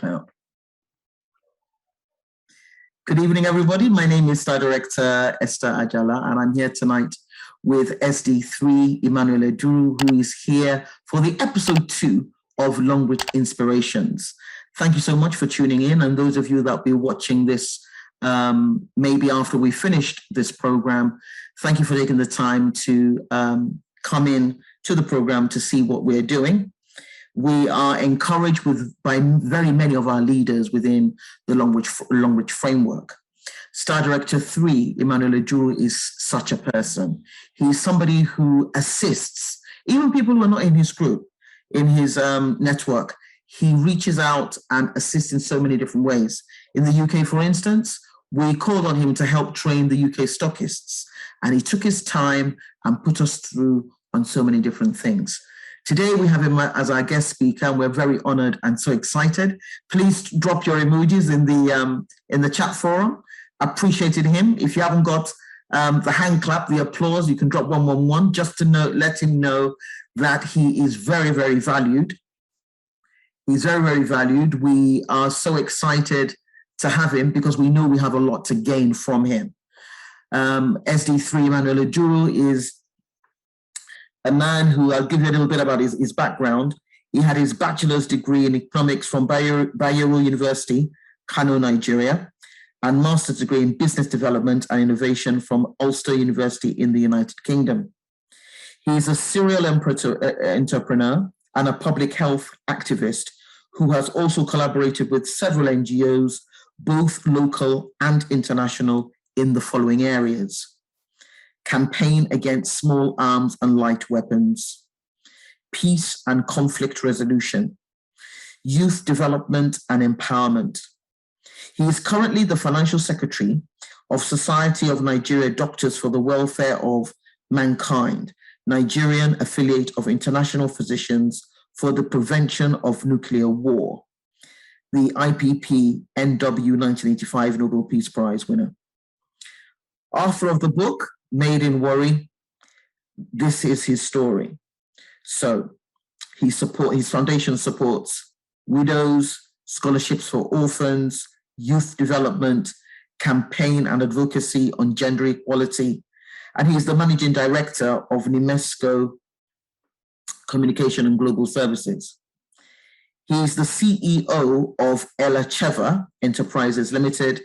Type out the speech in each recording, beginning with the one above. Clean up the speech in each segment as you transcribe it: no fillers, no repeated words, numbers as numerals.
Good evening, everybody. My name is Star Director Esther Ajala, and I'm here tonight with SD3 Emma Eduru, who is here for the episode 2 of Longrich Inspirations. Thank you so much for tuning in, and those of you that will be watching this maybe after we finished this program, thank you for taking the time to come in to the program to see what we're doing. We are encouraged by very many of our leaders within the Longrich framework. Star Director 3, Emma Eduru, is such a person. He's somebody who assists, even people who are not in his group, in his network. He reaches out and assists in so many different ways. In the UK, for instance, we called on him to help train the UK stockists, and he took his time and put us through on so many different things. Today, we have him as our guest speaker, and we're very honored and so excited. Please drop your emojis in the chat forum. Appreciated him. If you haven't got the hand clap, the applause, you can drop 111 just to let him know that he is very, very valued. He's very, very valued. We are so excited to have him because we know we have a lot to gain from him. SD3 Emma Eduru is a man who, I'll give you a little bit about his background. He had his bachelor's degree in economics from Bayero University, Kano, Nigeria, and master's degree in business development and innovation from Ulster University in the United Kingdom. He is a serial entrepreneur and a public health activist who has also collaborated with several NGOs, both local and international, in the following areas: campaign against small arms and light weapons, peace and conflict resolution, youth development and empowerment. He is currently the financial secretary of Society of Nigeria Doctors for the Welfare of Mankind, Nigerian affiliate of International Physicians for the Prevention of Nuclear War, the IPP NW 1985 Nobel Peace Prize winner. Author of the book, Made in Worry, this is his story. So his foundation supports widows, scholarships for orphans, youth development, campaign and advocacy on gender equality. And he is the managing director of NIMESCO Communication and Global Services. He is the CEO of Elacheva Enterprises Limited,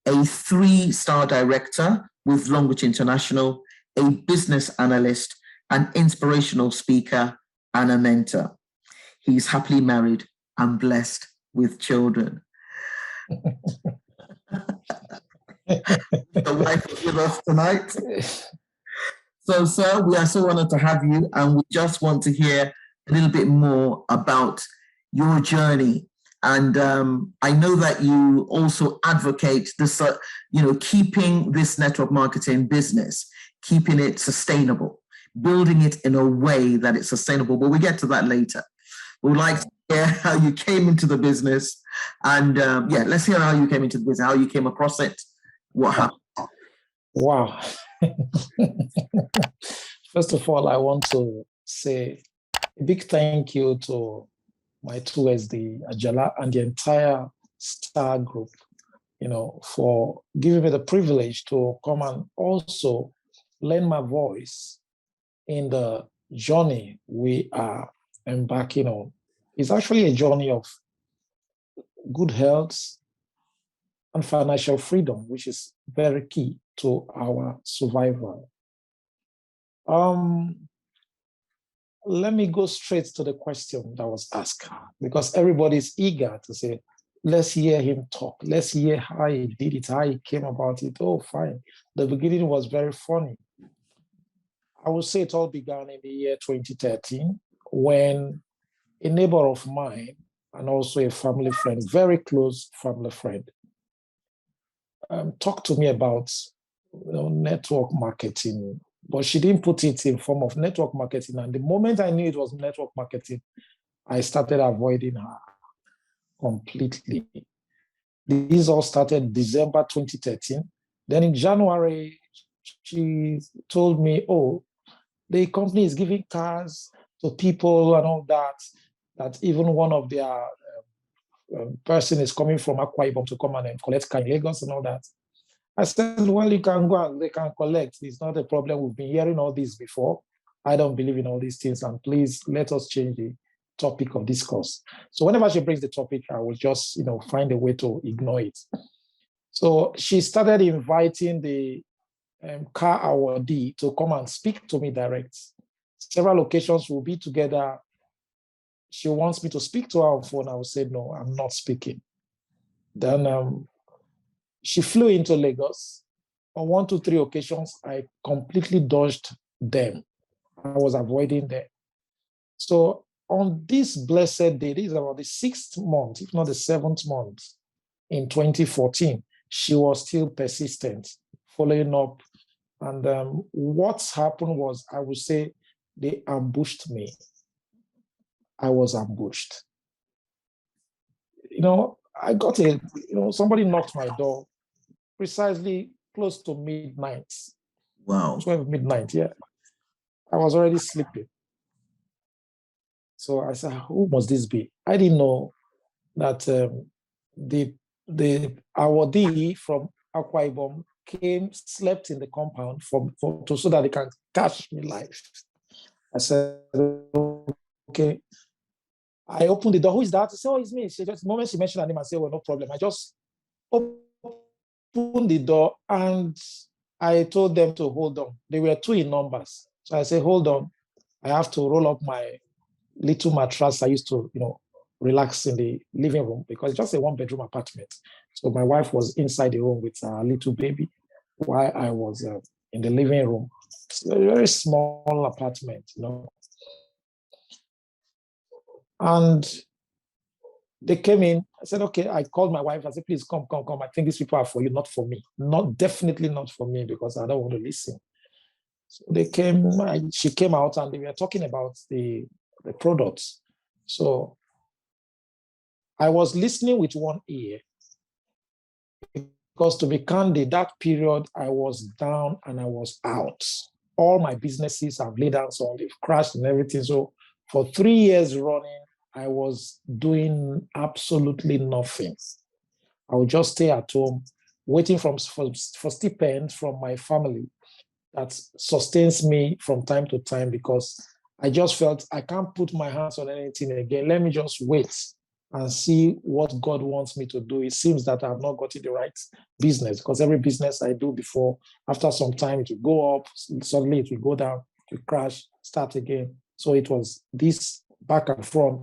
a 3-star director with Longrich International, a business analyst, an inspirational speaker, and a mentor. He's happily married and blessed with children. The wife is with us tonight. So, sir, we are so honored to have you, and we just want to hear a little bit more about your journey. And I know that you also advocate this, keeping this network marketing business, keeping it sustainable, building it in a way that it's sustainable. But we get to that later. We'd like to hear how you came into the business. And let's hear how you came into the business, how you came across it, what happened. Wow. First of all, I want to say a big thank you to my 2SD Ajala and the entire Star Group, for giving me the privilege to come and also lend my voice in the journey we are embarking on. It's actually a journey of good health and financial freedom, which is very key to our survival. Let me go straight to the question that was asked, because everybody's eager to say, let's hear him talk. Let's hear how he did it, how he came about it. Oh, fine. The beginning was very funny. I would say it all began in the year 2013 when a neighbor of mine and also a family friend, very close family friend, talked to me about network marketing, but she didn't put it in form of network marketing. And the moment I knew it was network marketing, I started avoiding her completely. This all started December 2013. Then in January, she told me, oh, the company is giving cars to people and all that, that even one of their person is coming from Akwa Ibom to come and collect car in Lagos and all that. I said, well, you can go and they can collect. It's not a problem. We've been hearing all this before. I don't believe in all these things. And please let us change the topic of discourse. So whenever she brings the topic, I will just, find a way to ignore it. So she started inviting the car awardee to come and speak to me direct. Several occasions we'll be together. She wants me to speak to her on phone. I will say, no, I'm not speaking. Then she flew into Lagos. On 1, 2, 3 occasions, I completely dodged them. I was avoiding them. So on this blessed day, this is about the 6th month, if not the 7th month in 2014, she was still persistent, following up. And what's happened was, I would say, they ambushed me. I was ambushed. I got somebody knocked my door precisely close to midnight. Wow. 12 midnight, yeah. I was already sleeping. So I said, who must this be? I didn't know that the awardee from Akwa Ibom came, slept in the compound so that they can catch me live. I said, okay. I opened the door. Who is that? I said, oh, it's me. The moment she mentioned her name, I said, well, no problem. I just opened the door and I told them to hold on. They were 2 in numbers. So I said, hold on. I have to roll up my little mattress I used to, relax in the living room because it's just a 1-bedroom apartment. So my wife was inside the room with our little baby while I was in the living room. It's a very small apartment, And they came in. I said, okay, I called my wife. I said, please come. I think these people are for you, not for me. Definitely not for me because I don't want to listen. So they came, she came out and they were talking about the products. So I was listening with one ear because, to be candid, that period I was down and I was out. All my businesses have laid down, so they've crashed and everything. So for 3 years running, I was doing absolutely nothing. I would just stay at home, waiting for stipends from my family that sustains me from time to time because I just felt I can't put my hands on anything again. Let me just wait and see what God wants me to do. It seems that I've not gotten the right business because every business I do before, after some time, it will go up, suddenly it will go down, it will crash, start again. So it was this back and front,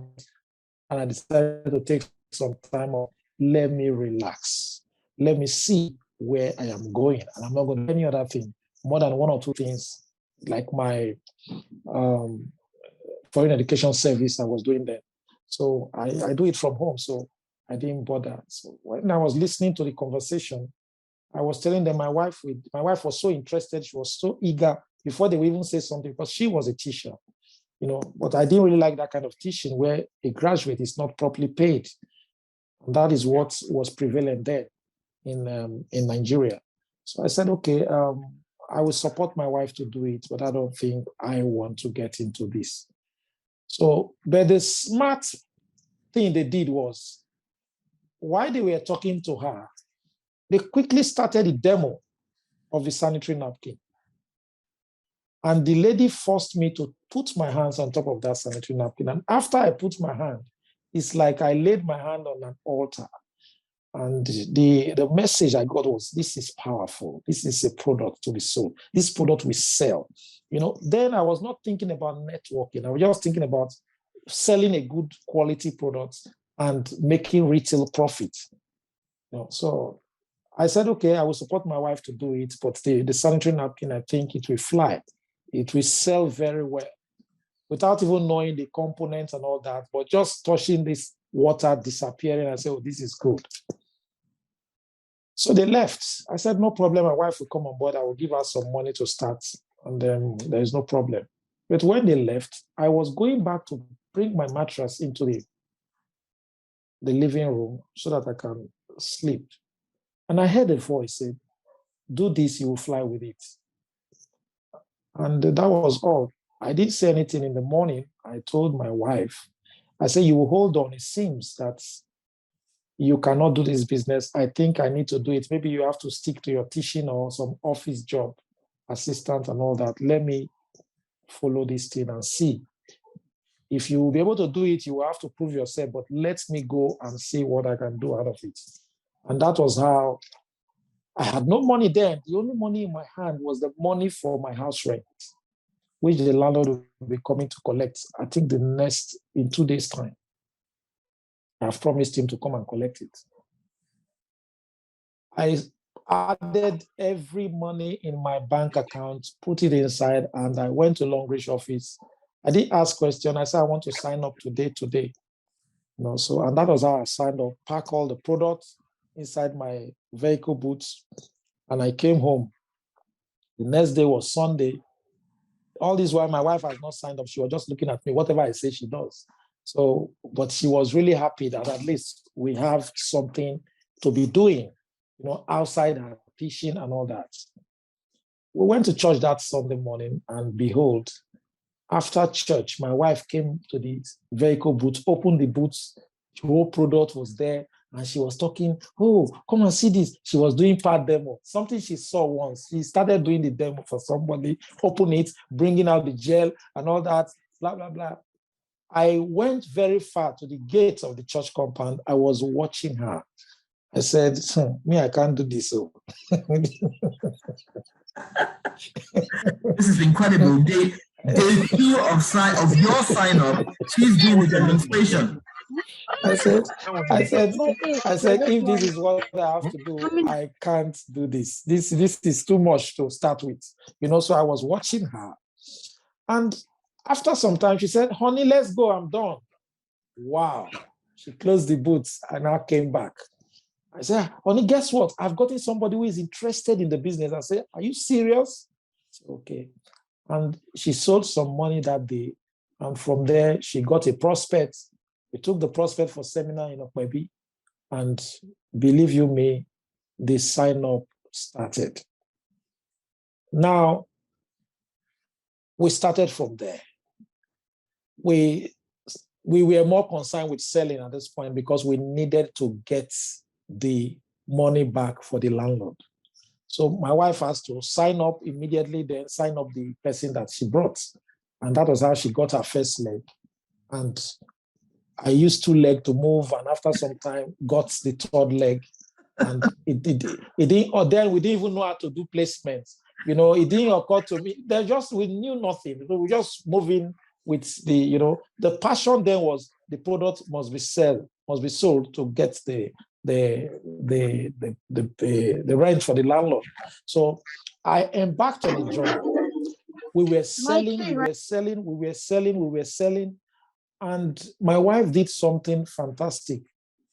and I decided to take some time off. Let me relax. Let me see where I am going, and I'm not going to do any other thing more than 1 or 2 things, like my foreign education service I was doing there. So I do it from home, so I didn't bother. So when I was listening to the conversation, I was telling them my wife was so interested, she was so eager before they would even say something because she was a teacher, but I didn't really like that kind of teaching where a graduate is not properly paid. And that is what was prevalent there in Nigeria. So I said, okay, I will support my wife to do it, but I don't think I want to get into this. So, but the smart thing they did was, while they were talking to her, they quickly started a demo of the sanitary napkin. And the lady forced me to put my hands on top of that sanitary napkin. And after I put my hand, it's like I laid my hand on an altar. And the message I got was, this is powerful. This is a product to be sold. This product will sell. Then I was not thinking about networking. I was just thinking about selling a good quality product and making retail profit. So I said, okay, I will support my wife to do it, but the sanitary napkin, I think it will fly. It will sell very well without even knowing the components and all that, but just touching this water disappearing, I said, oh, this is good. So they left. I said, no problem. My wife will come on board. I will give her some money to start. And then there is no problem. But when they left, I was going back to bring my mattress into the living room so that I can sleep. And I heard a voice say, do this, you will fly with it. And that was all. I didn't say anything in the morning. I told my wife, I said, you will hold on. It seems that you cannot do this business. I think I need to do it. Maybe you have to stick to your teaching or some office job, assistant and all that. Let me follow this thing and see. If you will be able to do it, you will have to prove yourself, but let me go and see what I can do out of it. And that was how I had no money then. The only money in my hand was the money for my house rent, which the landlord will be coming to collect, I think in 2 days' time. I've promised him to come and collect it. I added every money in my bank account, put it inside, and I went to Longrich office. I didn't ask question. I said, I want to sign up today. And that was how I signed up, pack all the products inside my vehicle boots, and I came home. The next day was Sunday. All this while, my wife has not signed up. She was just looking at me, whatever I say, she does. So, but she was really happy that at least we have something to be doing, outside her teaching and all that. We went to church that Sunday morning, and behold, after church, my wife came to the vehicle booth, opened the boots, the whole product was there, and she was talking, oh, come and see this. She was doing part demo, something she saw once. She started doing the demo for somebody, open it, bringing out the gel and all that, blah, blah, blah. I went very far to the gate of the church compound. I was watching her. I said, me, I can't do this. So. This is incredible. Day 2 of your sign up, she's doing the demonstration. I said, if this is what I have to do, I can't do this. This is too much to start with. So I was watching her. And after some time, she said, honey, let's go. I'm done. Wow. She closed the boots and I came back. I said, honey, guess what? I've gotten somebody who is interested in the business. I said, are you serious? Said, okay. And she sold some money that day. And from there, she got a prospect. We took the prospect for seminar in Okwebi. And believe you me, the sign-up started. Now, we started from there. We were more concerned with selling at this point because we needed to get the money back for the landlord. So my wife has to sign up immediately, then sign up the person that she brought. And that was how she got her first leg. And I used 2 legs to move, and after some time, got the 3rd leg. And it didn't, or then we didn't even know how to do placements. It didn't occur to me. We knew nothing. We were just moving with the passion then was the product must be sold to get the rent for the landlord. So I embarked on a journey. We were selling. And my wife did something fantastic.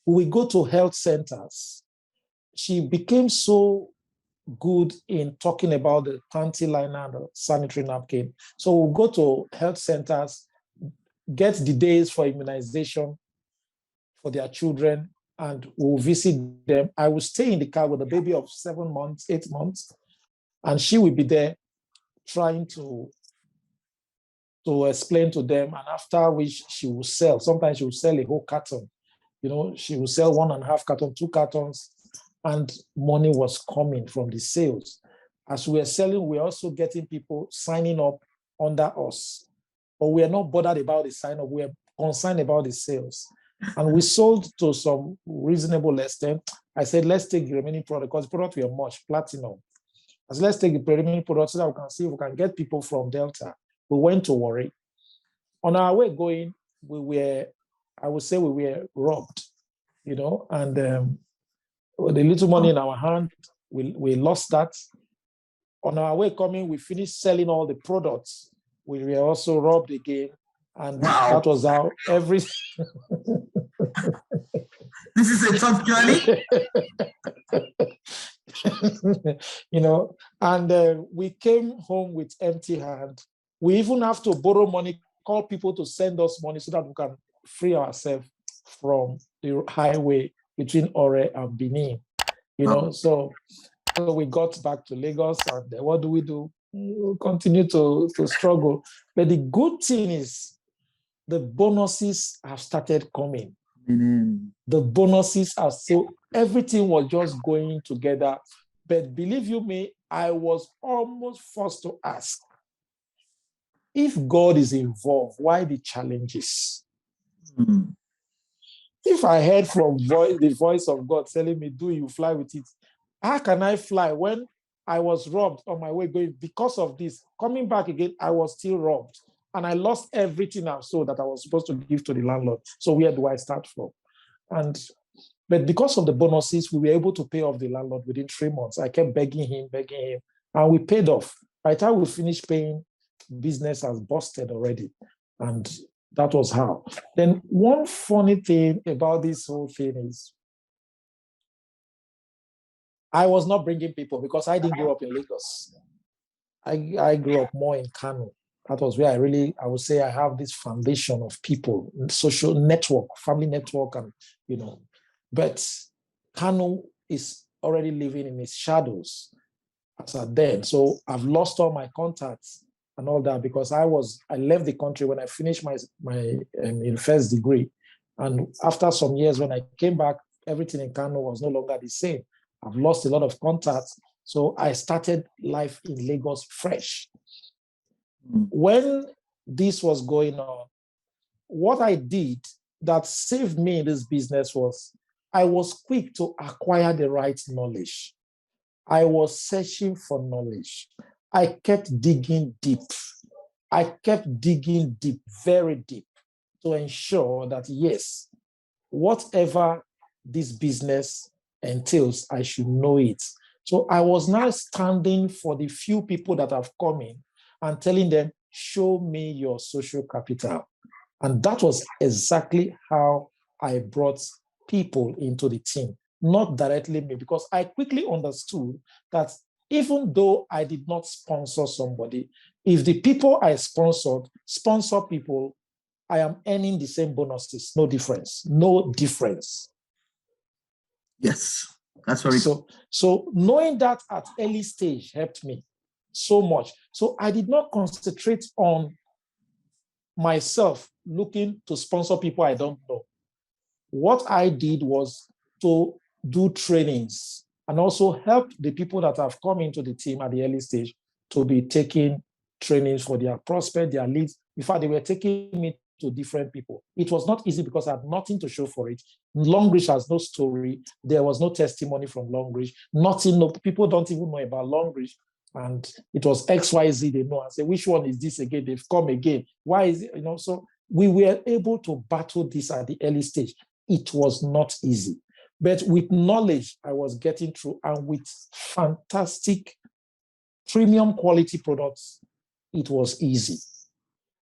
We go to health centers. She became so good in talking about the panty liner and the sanitary napkin. So we'll go to health centers, get the days for immunization for their children, and we'll visit them. I will stay in the car with a baby of 7 months, 8 months, and she will be there trying to explain to them, and after which she will sell. Sometimes she will sell a whole carton. She will sell 1.5 carton, 2 cartons, and money was coming from the sales. As we are selling, we're also getting people signing up under us. But we are not bothered about the sign up. We are concerned about the sales. And we sold to some reasonable extent. I said, let's take the remaining product, because the product were much, platinum. I said, let's take the remaining product so that we can see if we can get people from Delta. We went to Warri. On our way going, we were robbed, and the little money in our hand, we lost that. On our way coming, we finished selling all the products. We were also robbed again. And wow. That was how every... This is a tough journey. And we came home with empty hand. We even have to borrow money, call people to send us money so that we can free ourselves from the highway between Ore and Benin. So we got back to Lagos, and what do? We continue to struggle. But the good thing is the bonuses have started coming. Amen. The bonuses are so, everything was just going together. But believe you me, I was almost forced to ask, if God is involved, why the challenges? Mm. If I heard from the voice of God telling me, do you fly with it? How can I fly when I was robbed on my way going? Because of this, coming back again, I was still robbed. And I lost everything I've sold that I was supposed to give to the landlord. So where do I start from? But because of the bonuses, we were able to pay off the landlord within 3 months. I kept begging him, and we paid off. By the time we finished paying, business has busted already. And that was how. Then one funny thing about this whole thing is I was not bringing people because I didn't grow up in Lagos. I grew up more in Kano. That was where I would say I have this foundation of people, social network, family network, and, but Kano is already living in its shadows as at then. So I've lost all my contacts and all that because I left the country when I finished my first degree. And after some years, when I came back, everything in Kano was no longer the same. I've lost a lot of contacts. So I started life in Lagos fresh. When this was going on, what I did that saved me in this business was I was quick to acquire the right knowledge. I was searching for knowledge. I kept digging deep. Very deep, to ensure that, yes, whatever this business entails, I should know it. So I was now standing for the few people that have come in and telling them, show me your social capital. And that was exactly how I brought people into the team, not directly me, because I quickly understood that even though I did not sponsor somebody, if the people I sponsored sponsor people, I am earning the same bonuses. No difference. Yes, that's very so knowing that at early stage helped me so much. So I did not concentrate on myself looking to sponsor people I don't know. What I did was to do trainings and also help the people that have come into the team at the early stage to be taking trainings for their prospect, their leads. In fact, they were taking me to different people. It was not easy because I had nothing to show for it. Longrich has no story. There was no testimony from Longrich. Nothing. No, people don't even know about Longrich. And it was XYZ they know. I say, which one is this again? They've come again. Why is it? So we were able to battle this at the early stage. It was not easy. But with knowledge, I was getting through, and with fantastic premium quality products, it was easy.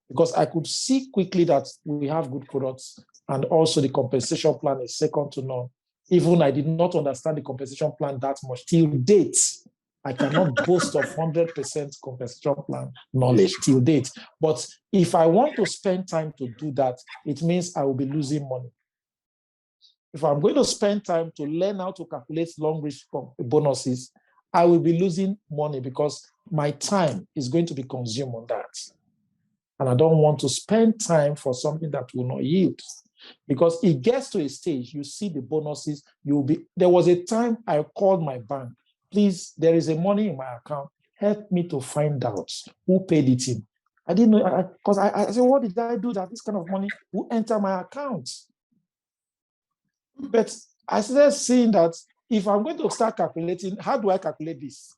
Because I could see quickly that we have good products, and also the compensation plan is second to none. Even I did not understand the compensation plan that much. Till date, I cannot boast of 100% compensation plan knowledge till date. But if I want to spend time to do that, it means I will be losing money. If I'm going to spend time to learn how to calculate long-range bonuses, I will be losing money because my time is going to be consumed on that. And I don't want to spend time for something that will not yield. Because it gets to a stage, you see the bonuses, there was a time I called my bank, please, there is a money in my account, help me to find out who paid it in. I didn't know, because I said, what did I do that this kind of money will enter my account? But I started seeing that if I'm going to start calculating, how do I calculate this?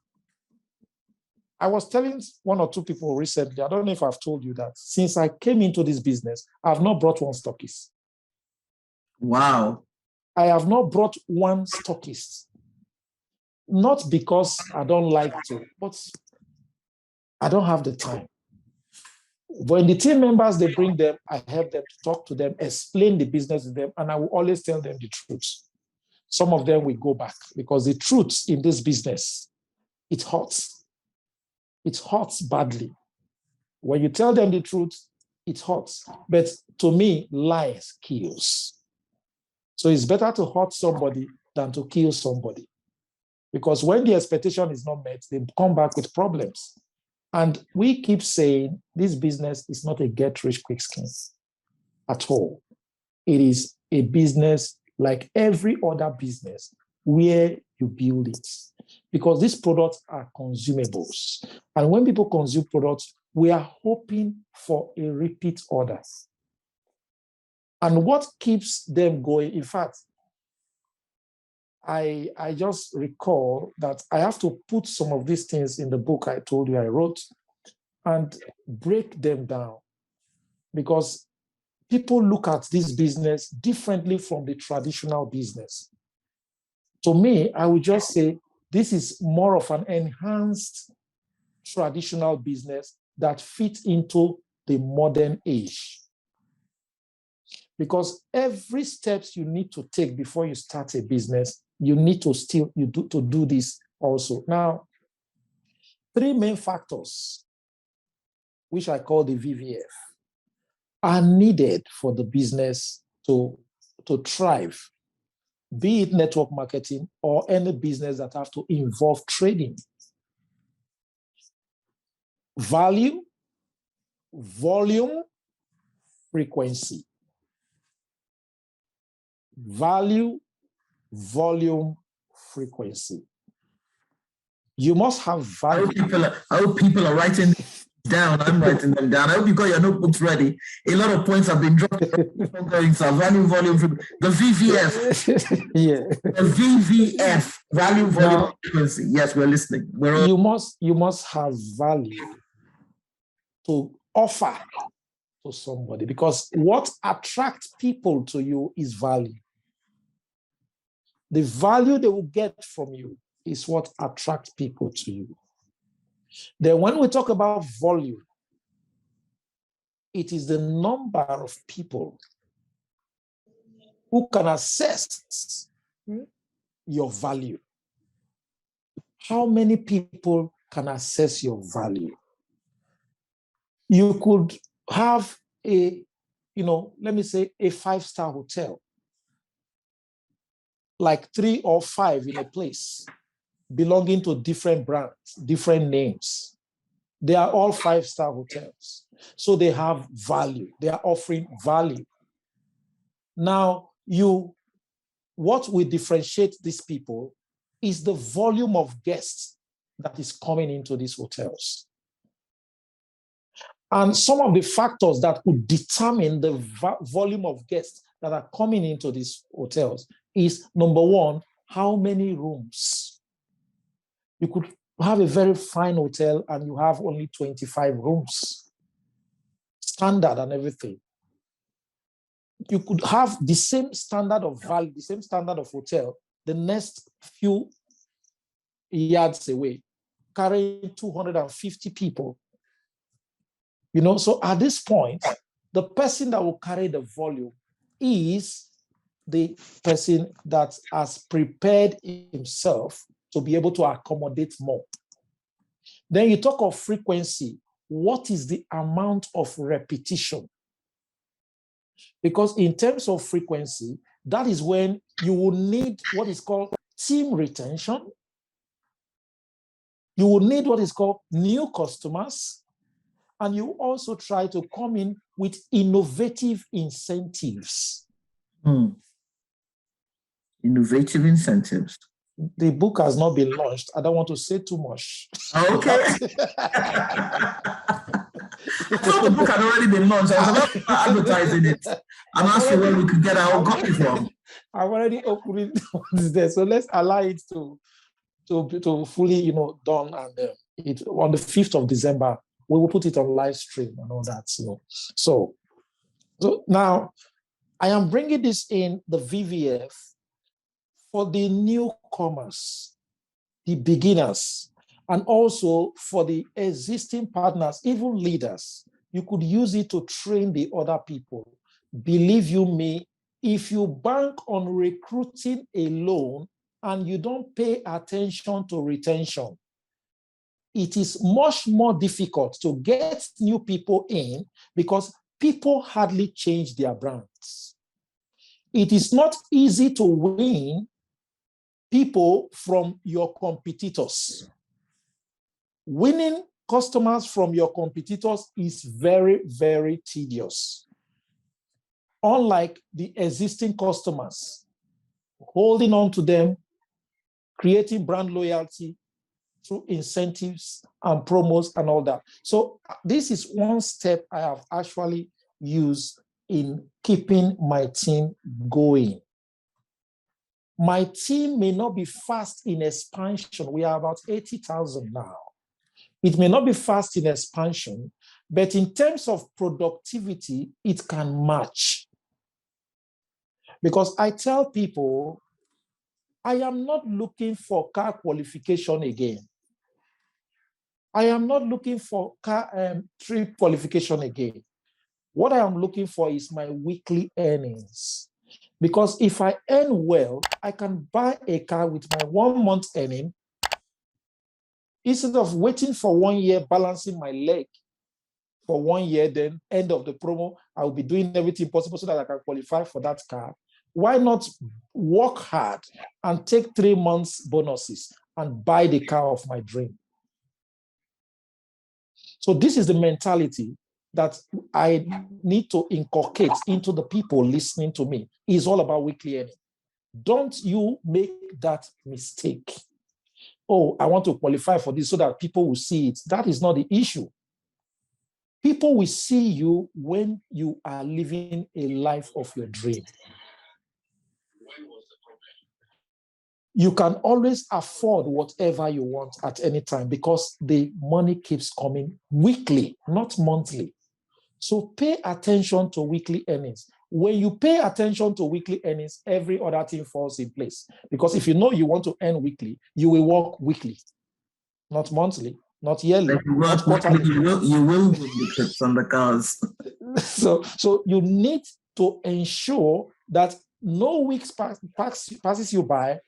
I was telling one or two people recently, I don't know if I've told you that, since I came into this business, I've not brought one stockist. Wow. I have not brought one stockist. Not because I don't like to, but I don't have the time. When the team members, they bring them, I help them to talk to them, explain the business to them, and I will always tell them the truth. Some of them will go back because the truth in this business, it hurts. It hurts badly. When you tell them the truth, it hurts. But to me, lies kills. So it's better to hurt somebody than to kill somebody. Because when the expectation is not met, they come back with problems. And we keep saying this business is not a get-rich-quick scheme at all. It is a business like every other business where you build it. Because these products are consumables. And when people consume products, we are hoping for a repeat order. And what keeps them going, in fact, I just recall that I have to put some of these things in the book I told you I wrote and break them down, because people look at this business differently from the traditional business. To me, I would just say this is more of an enhanced traditional business that fits into the modern age. Because every steps you need to take before you start a business, you need to do this also. Now, three main factors, which I call the VVF, are needed for the business to thrive, be it network marketing or any business that have to involve trading. Value, volume, frequency. Value, volume, frequency. You must have value. I hope people are writing down. I'm writing them down. I hope you got your notebooks ready. A lot of points have been dropped. Value, volume, the VVF. Yeah. The VVF, value, volume, frequency. Yes, we're listening. You must have value to offer to somebody, because what attracts people to you is value. The value they will get from you is what attracts people to you. Then when we talk about volume, it is the number of people who can assess your value. How many people can assess your value? You could have let me say a 5-star hotel, like 3 or 5 in a place, belonging to different brands, different names. They are all 5-star hotels. So they have value. They are offering value. Now, what will differentiate these people is the volume of guests that is coming into these hotels. And some of the factors that could determine the volume of guests that are coming into these hotels is, number one, how many rooms. You could have a very fine hotel and you have only 25 rooms, standard and everything. You could have the same standard of value, the same standard of hotel, the next few yards away, carrying 250 people. So at this point, the person that will carry the volume is the person that has prepared himself to be able to accommodate more. Then you talk of frequency. What is the amount of repetition? Because in terms of frequency, that is when you will need what is called team retention. You will need what is called new customers. And you also try to come in with innovative incentives. Innovative incentives. The book has not been launched. I don't want to say too much. Okay. I thought the book had already been launched. I was about to start advertising it. I'm asking where we could get our own copy from. I've already opened it there. So let's allow it to fully, done. And on the 5th of December, we will put it on live stream and all that. So now I am bringing this in the VVF for the newcomers, the beginners, and also for the existing partners, even leaders. You could use it to train the other people. Believe you me, if you bank on recruiting alone and you don't pay attention to retention, it is much more difficult to get new people in because people hardly change their brands. It is not easy to win people from your competitors. Winning customers from your competitors is very, very tedious. unlike the existing customers, holding on to them, creating brand loyalty through incentives and promos and all that. So this is one step I have actually used in keeping my team going. My team may not be fast in expansion. We are about 80,000 now. It may not be fast in expansion, but in terms of productivity, it can match. Because I tell people, I am not looking for car qualification again. I am not looking for car trip qualification again. What I am looking for is my weekly earnings. Because if I earn well, I can buy a car with my 1 month earning instead of waiting for 1 year, balancing my leg for 1 year, then end of the promo, I'll be doing everything possible so that I can qualify for that car. Why not work hard and take 3 months bonuses and buy the car of my dream? So this is the mentality that I need to inculcate into the people listening to me. It's all about weekly earning. Don't you make that mistake. Oh, I want to qualify for this so that people will see it. That is not the issue. People will see you when you are living a life of your dream. You can always afford whatever you want at any time because the money keeps coming weekly, not monthly. So pay attention to weekly earnings. When you pay attention to weekly earnings, every other thing falls in place. Because if you know you want to earn weekly, you will work weekly, not monthly, not yearly, not quarterly. You will do the trips on the cars. So you need to ensure that no week passes you by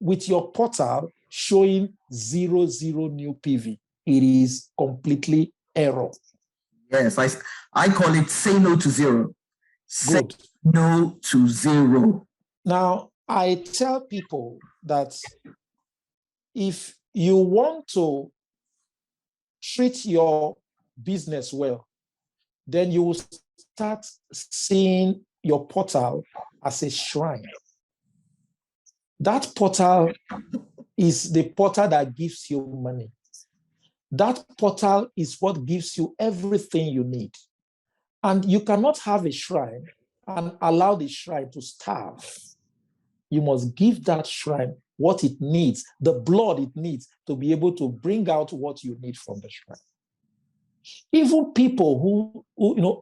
with your portal showing 0 new PV. It is completely error. Yes, I call it say no to zero. Say Good. no to zero. Now, I tell people that if you want to treat your business well, then you will start seeing your portal as a shrine. That portal is the portal that gives you money. That portal is what gives you everything you need. And you cannot have a shrine and allow the shrine to starve. You must give that shrine what it needs, the blood it needs to be able to bring out what you need from the shrine. Even people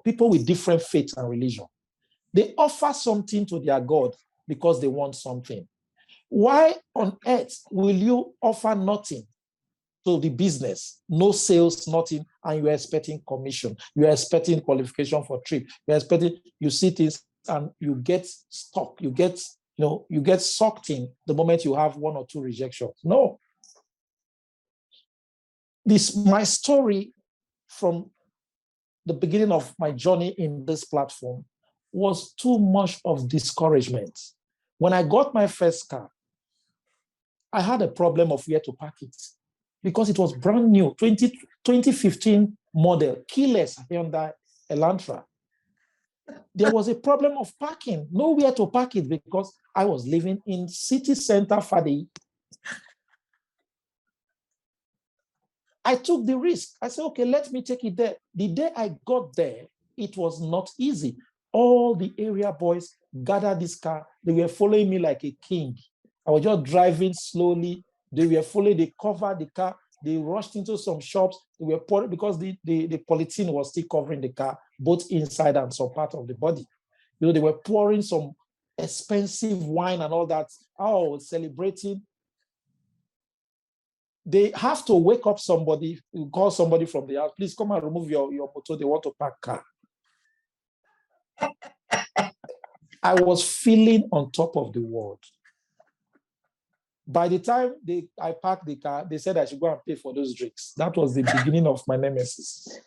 people with different faiths and religion, they offer something to their God because they want something. Why on earth will you offer nothing to the business, no sales, nothing, and you're expecting commission, you're expecting qualification for trip, you see things and you get stuck, you get sucked in the moment you have 1 or 2 rejections. No. My story from the beginning of my journey in this platform was too much of discouragement. When I got my first car, I had a problem of where to park it because it was brand new, 2015 model, keyless Hyundai Elantra. There was a problem of parking, nowhere to park it because I was living in city center Fadi. I took the risk. I said, okay, let me take it there. The day I got there, it was not easy. All the area boys gathered this car. They were following me like a king. I was just driving slowly. They were following, they covered the car. They rushed into some shops. They were pouring because the polythene was still covering the car, both inside and some part of the body. They were pouring some expensive wine and all that. Oh, celebrating. They have to wake up somebody, call somebody from the house. Please come and remove your motor. They want to park car. I was feeling on top of the world. By the time I parked the car, they said I should go and pay for those drinks. That was the beginning of my nemesis.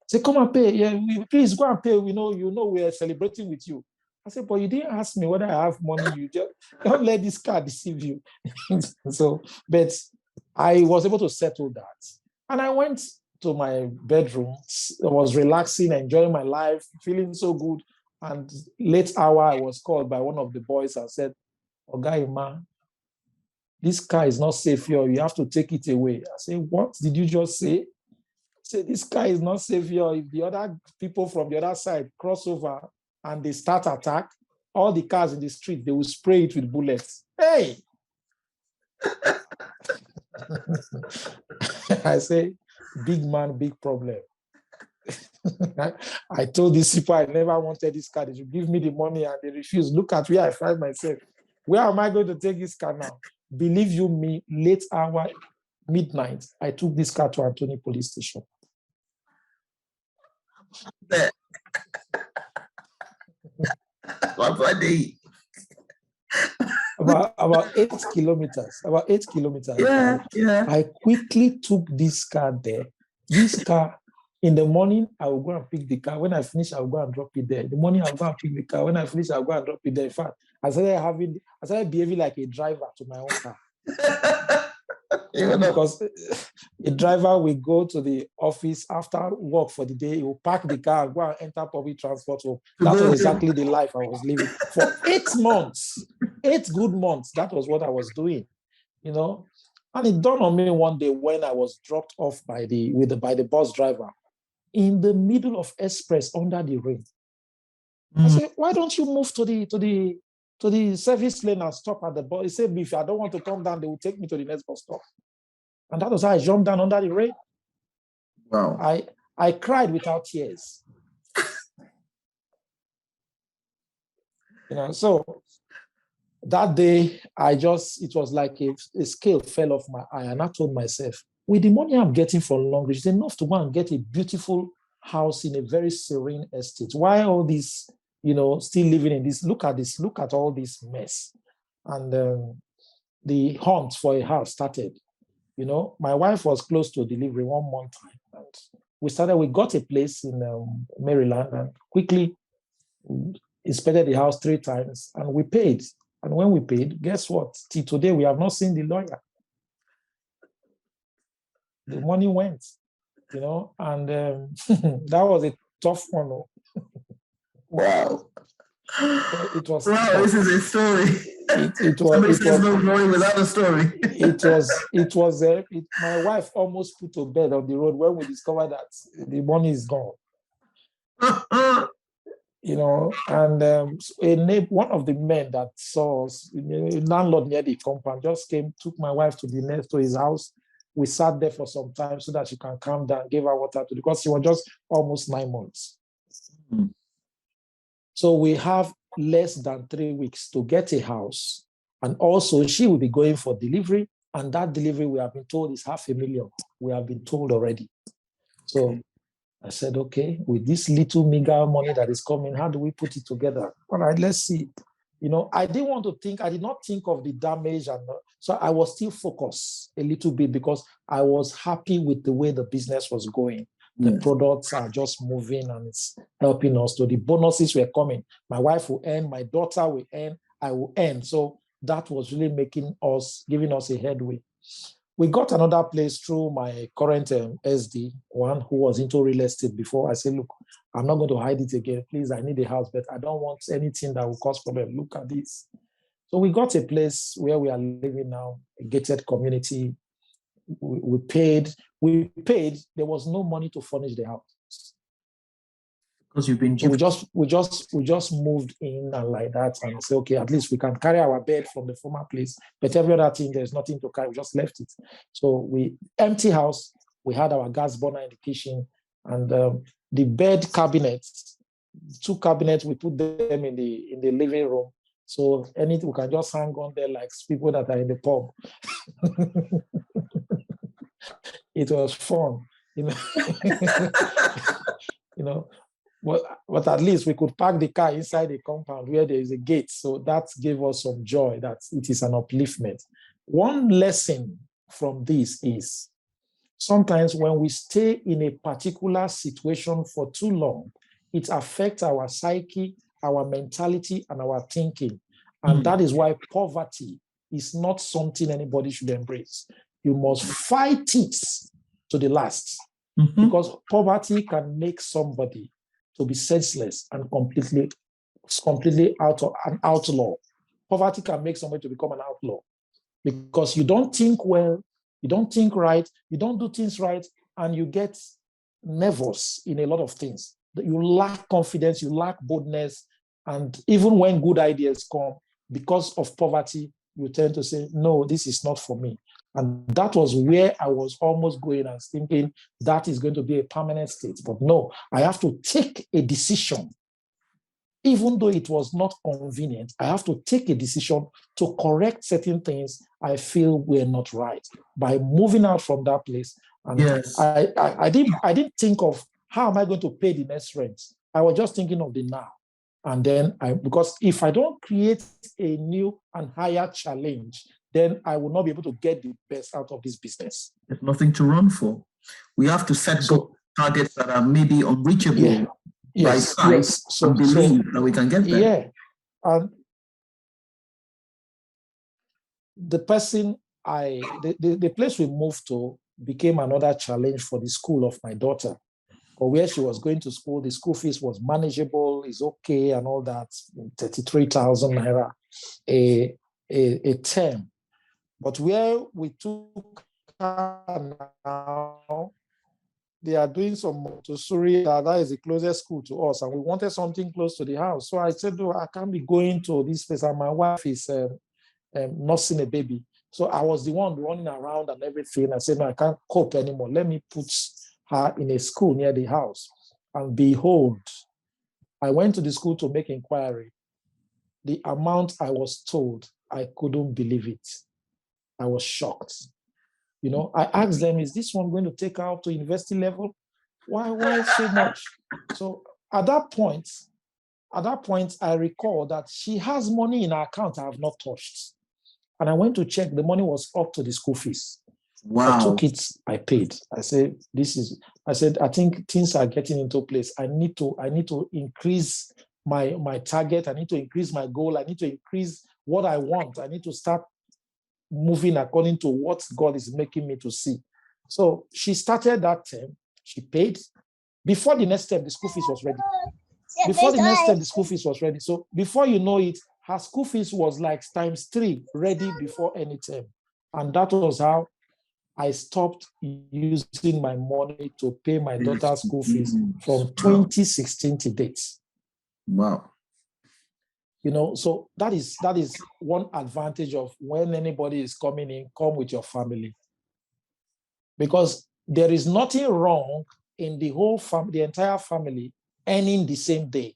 Say, come and pay. Yeah, please go and pay. We know we are celebrating with you. I said, but you didn't ask me whether I have money. You just don't let this car deceive you. But I was able to settle that. And I went to my bedroom. I was relaxing, enjoying my life, feeling so good. And late hour, I was called by one of the boys and said, Oga Emma, this car is not safe here. You have to take it away. I say, what did you just say? I say, this car is not safe here. If the other people from the other side cross over and they start attack, all the cars in the street, they will spray it with bullets. Hey! I say, big man, big problem. I told these people I never wanted this car. They should give me the money and they refused. Look at where I find myself. Where am I going to take this car now? Believe you me, late hour, midnight, I took this car to Anthony Police Station. My buddy. About 8 kilometers. About 8 kilometers. Yeah. I quickly took this car there. This car, in the morning, I will go and pick the car. When I finish, I'll go and drop it there. In the morning, I'll go and pick the car. When I finish, I'll go and drop it there. In fact, I started behaving like a driver to my own car. Because a driver will go to the office after work for the day, he will park the car and go and enter public transport. So that was exactly the life I was living for 8 months, 8 good months. That was what I was doing, you know. And it dawned on me one day when I was dropped off by the bus driver in the middle of express under the rain. I said, why don't you move to the service lane and stop at the bus? He said, if I don't want to come down, they will take me to the next bus stop. And that was how I jumped down under the rain. Wow. I cried without tears. You know, so that day, it was like a scale fell off my eye. And I told myself, with the money I'm getting from Longrich, it's enough to go and get a beautiful house in a very serene estate. Why all this, you know, still living in this? Look at this, look at all this mess. And the hunt for a house started. You know, my wife was close to delivery 1 month time. And we got a place in Maryland and quickly inspected the house 3 times and we paid. And when we paid, guess what? Till today, we have not seen the lawyer. The money went, you know, and that was a tough one. Wow. It was. Wow, this is a story. It was no glory without a story. My wife almost put to bed on the road when we discovered that the money is gone. You know, and one of the men that saw us, a landlord near the compound, just came, took my wife to his house. We sat there for some time so that she can calm down, gave her water because she was just almost 9 months. So we have less than 3 weeks to get a house. And also she will be going for delivery. And that delivery we have been told is $500,000. We have been told already. So I said, okay, with this little meager money that is coming, how do we put it together? All right, let's see. You know, I did not think of the damage. So I was still focused a little bit because I was happy with the way the business was going. The products are just moving and it's helping us. So the bonuses were coming. My wife will earn, my daughter will earn, I will earn. So that was really giving us a headway. We got another place through my current SD, one who was into real estate before. I said, look, I'm not going to hide it again. Please, I need a house, but I don't want anything that will cause problem. Look at this. So we got a place where we are living now, a gated community. We paid. There was no money to furnish the house. Because you've been. So we just moved in and like that, and say, okay, at least we can carry our bed from the former place. But every other thing, there's nothing to carry. We just left it. So we empty house. We had our gas burner in the kitchen, and the bed cabinets, 2 cabinets, we put them in the living room. So anything we can just hang on there like people that are in the pub. It was fun, you know. You know. But at least we could park the car inside the compound where there is a gate. So that gave us some joy that it is an upliftment. One lesson from this is sometimes when we stay in a particular situation for too long, it affects our psyche, our mentality, and our thinking. And that is why poverty is not something anybody should embrace. You must fight it to the last because poverty can make somebody to be senseless and completely completely an outlaw. Poverty can make somebody to become an outlaw because you don't think well, you don't think right, you don't do things right, and you get nervous in a lot of things. You lack confidence, you lack boldness, and even when good ideas come, because of poverty, you tend to say, no, this is not for me. And that was where I was almost going and thinking that is going to be a permanent state. But no, I have to take a decision. Even though it was not convenient, I have to take a decision to correct certain things I feel were not right by moving out from that place. And yes. I didn't think of how am I going to pay the next rent. I was just thinking of the now. And then because if I don't create a new and higher challenge, then I will not be able to get the best out of this business. There's nothing to run for. We have to set targets that are maybe unreachable. Yeah. Yes, yes. So believe that we can get there. Yeah. And the person the place we moved to became another challenge for the school of my daughter. Or where she was going to school, the school fees was manageable, is okay, and all that, 33,000 naira a term. But where we took her now, they are doing some Montessori. That is the closest school to us, and we wanted something close to the house. So I said, no, I can't be going to this place, and my wife is nursing a baby. So I was the one running around and everything. I said, no, I can't cope anymore. Let me put her in a school near the house. And behold, I went to the school to make inquiry. The amount I was told, I couldn't believe it. I was shocked. You know, I asked them, is this one going to take her up to university level? Why so much? So at that point, I recall that she has money in her account I have not touched. And I went to check, the money was up to the school fees. Wow. I took it, I paid. I said, I think things are getting into place. I need to increase my target. I need to increase my goal. I need to increase what I want. I need to start moving according to what God is making me to see. So she started that term. She paid. Before the next step, the school fees was ready. So before you know it, her school fees was like ×3 ready before any term. And that was how I stopped using my money to pay my daughter's school fees from 2016 to date. Wow. You know, so that is one advantage of when anybody is coming in, come with your family. Because there is nothing wrong in the whole family, the entire family earning the same day.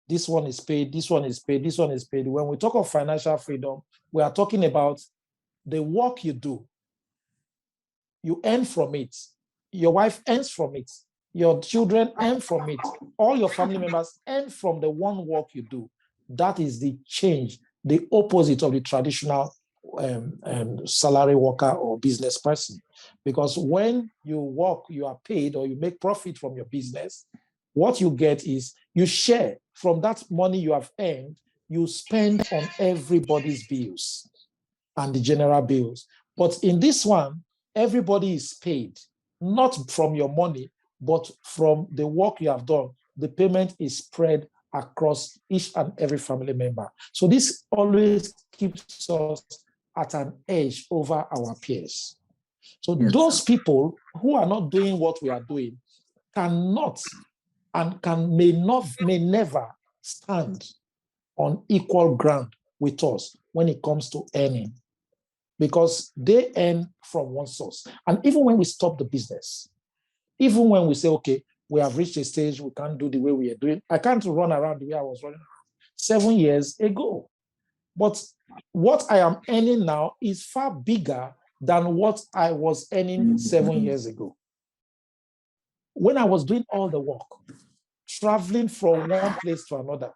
This one is paid, this one is paid, this one is paid. When we talk of financial freedom, we are talking about the work you do. You earn from it. Your wife earns from it. Your children earn from it. All your family members earn from the one work you do. That is the change, the opposite of the traditional salary worker or business person. Because when you work, you are paid or you make profit from your business, what you get is you share from that money you have earned, you spend on everybody's bills and the general bills. But in this one, everybody is paid, not from your money, but from the work you have done. The payment is spread across each and every family member. So this always keeps us at an edge over our peers. So those people who are not doing what we are doing cannot and may never stand on equal ground with us when it comes to earning, because they earn from one source. And even when we stop the business, even when we say, okay, we have reached a stage we can't do the way we are doing, I can't run around the way I was running 7 years ago. But what I am earning now is far bigger than what I was earning 7 years ago. When I was doing all the work, traveling from one place to another,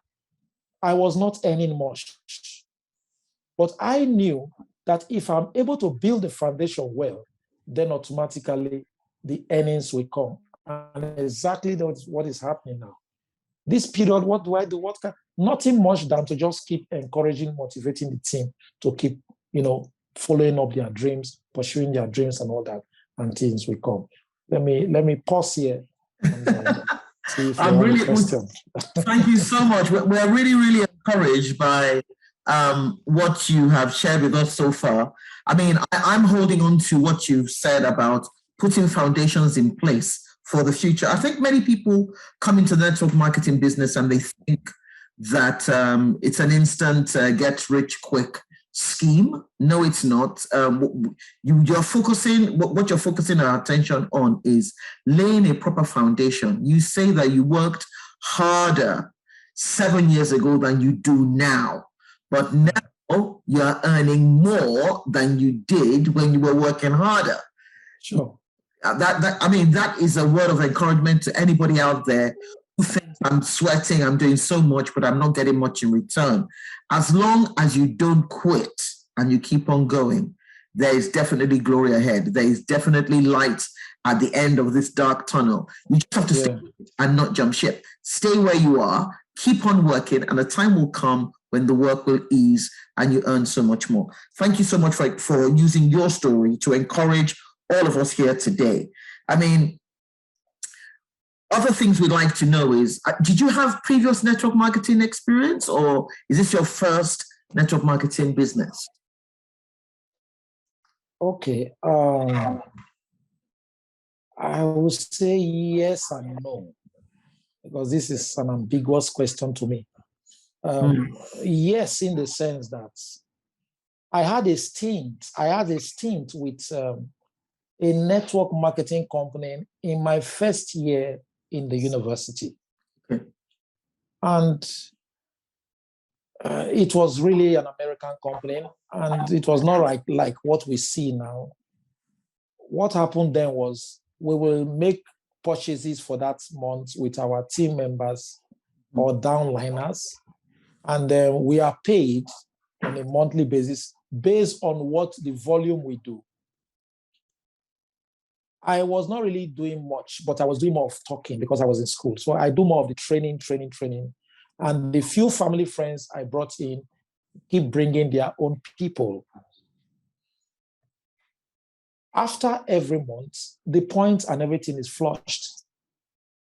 I was not earning much. But I knew that if I'm able to build the foundation well, then automatically the earnings will come. And exactly that's what is happening now. This period, what do I do? Nothing much than to just keep encouraging, motivating the team to keep, following up their dreams, pursuing their dreams and all that, and things will come. Let me pause here. See if you I'm have a really, question. thank you so much. We're really, really encouraged by what you have shared with us so far. I mean, I'm holding on to what you've said about putting foundations in place for the future. I think many people come into the network marketing business and they think that it's an instant get rich quick scheme. No, it's not. You're focusing, what you're focusing our attention on is laying a proper foundation. You say that you worked harder 7 years ago than you do now, but now you're earning more than you did when you were working harder. Sure. That is a word of encouragement to anybody out there who thinks I'm sweating, I'm doing so much, but I'm not getting much in return. As long as you don't quit and you keep on going, there is definitely glory ahead. There is definitely light at the end of this dark tunnel. You just have to stay and not jump ship. Stay where you are, keep on working, and a time will come when the work will ease and you earn so much more. Thank you so much for using your story to encourage all of us here today. I mean, other things we'd like to know is, did you have previous network marketing experience, or is this your first network marketing business? Okay. I would say yes and no, because this is an ambiguous question to me. Yes, in the sense that I had a stint with a network marketing company in my first year in the university. Okay. And it was really an American company, and it was not like what we see now. What happened then was we will make purchases for that month with our team members or downliners, and then we are paid on a monthly basis based on what the volume we do. I was not really doing much, but I was doing more of talking because I was in school. So I do more of the training. And the few family friends I brought in keep bringing their own people. After every month, the points and everything is flushed.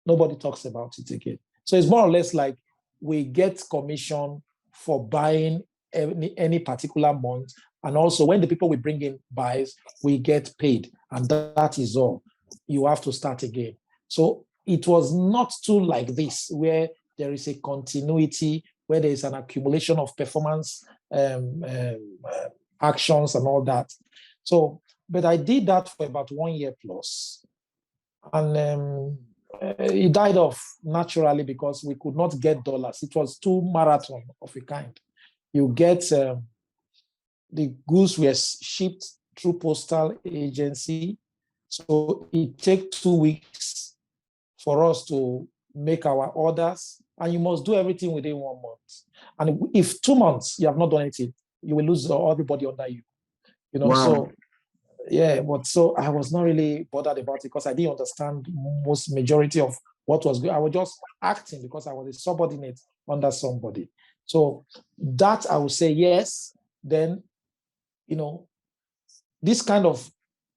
Nobody talks about it again. So it's more or less like we get commission for buying any particular month. And also when the people we bring in buys, we get paid. And that is all. You have to start again. So it was not too like this, where there is a continuity, where there is an accumulation of performance actions and all that. So, but I did that for about 1 year plus. And it died off naturally because we could not get dollars. It was too marathon of a kind. You get the goods were shipped through postal agency. So it takes 2 weeks for us to make our orders, and you must do everything within 1 month. And if 2 months you have not done anything, you will lose everybody under you. You know, wow. So yeah, but so I was not really bothered about it because I didn't understand majority of what was going. I was just acting because I was a subordinate under somebody. So that I would say yes. Then, you know, this kind of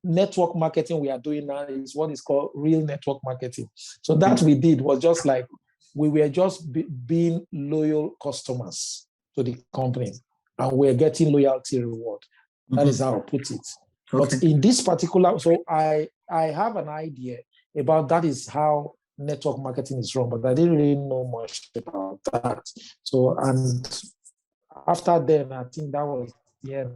network marketing we are doing now is what is called real network marketing. So that we did was just like we were just being loyal customers to the company, and we're getting loyalty reward. That is how I put it. Okay. But in this particular, so I have an idea about that is how network marketing is run, but I didn't really know much about that. So, and after then, I think that was the end.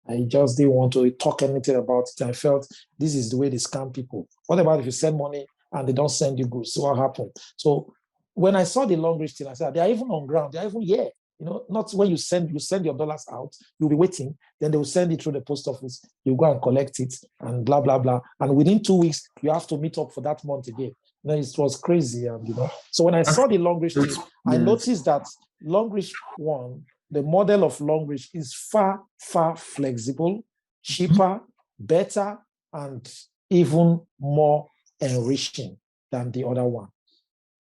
I just didn't want to talk anything about it. I felt this is the way they scam people. What about if you send money and they don't send you goods? So what happened? So when I saw the Longrich thing, I said, they are even on ground. They are even here. You know, not when you send your dollars out, you'll be waiting. Then they will send it through the post office. You go and collect it and blah, blah, blah. And within 2 weeks, you have to meet up for that month again. You know, it was crazy. And, you know, so when I saw the Longrich thing, I noticed that Longrich one, the model of Longrich is far, far flexible, cheaper, better, and even more enriching than the other one.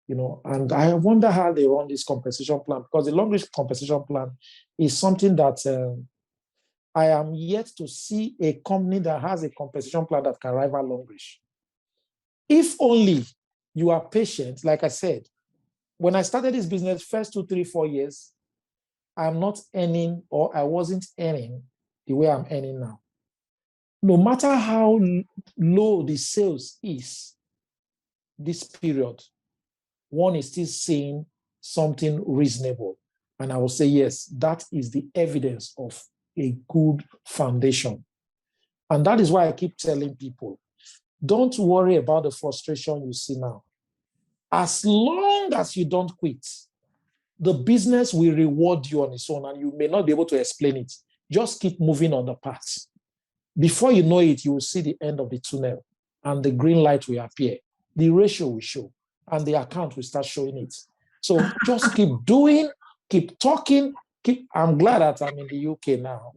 You know, and I wonder how they run this compensation plan, because the Longrich compensation plan is something that I am yet to see a company that has a compensation plan that can rival Longrich. If only you are patient. Like I said, when I started this business, first 2, 3, 4 years, I'm not earning, or I wasn't earning the way I'm earning now. No matter how low the sales is this period, one is still seeing something reasonable. And I will say, yes, that is the evidence of a good foundation. And that is why I keep telling people, don't worry about the frustration you see now. As long as you don't quit, the business will reward you on its own, and you may not be able to explain it. Just keep moving on the path. Before you know it, you will see the end of the tunnel, and the green light will appear. The ratio will show, and the account will start showing it. So just keep doing, keep talking, I'm glad that I'm in the UK now,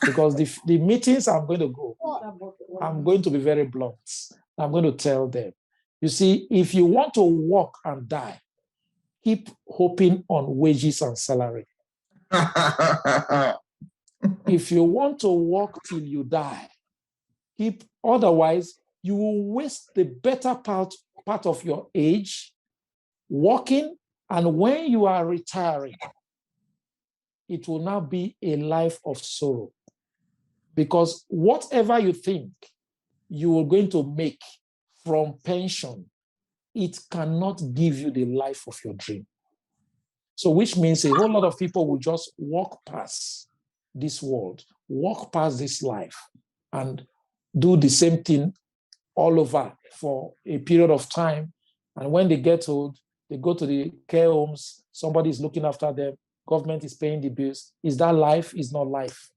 because the meetings I'm going to go, I'm going to be very blunt. I'm going to tell them, you see, if you want to work and die, keep hoping on wages and salary. If you want to work till you die, otherwise you will waste the better part of your age working, and when you are retiring, it will now be a life of sorrow. Because whatever you think you are going to make from pension, it cannot give you the life of your dream. So which means a whole lot of people will just walk past this world, walk past this life, and do the same thing all over for a period of time. And when they get old, they go to the care homes, somebody is looking after them, government is paying the bills. Is that life? Is not life.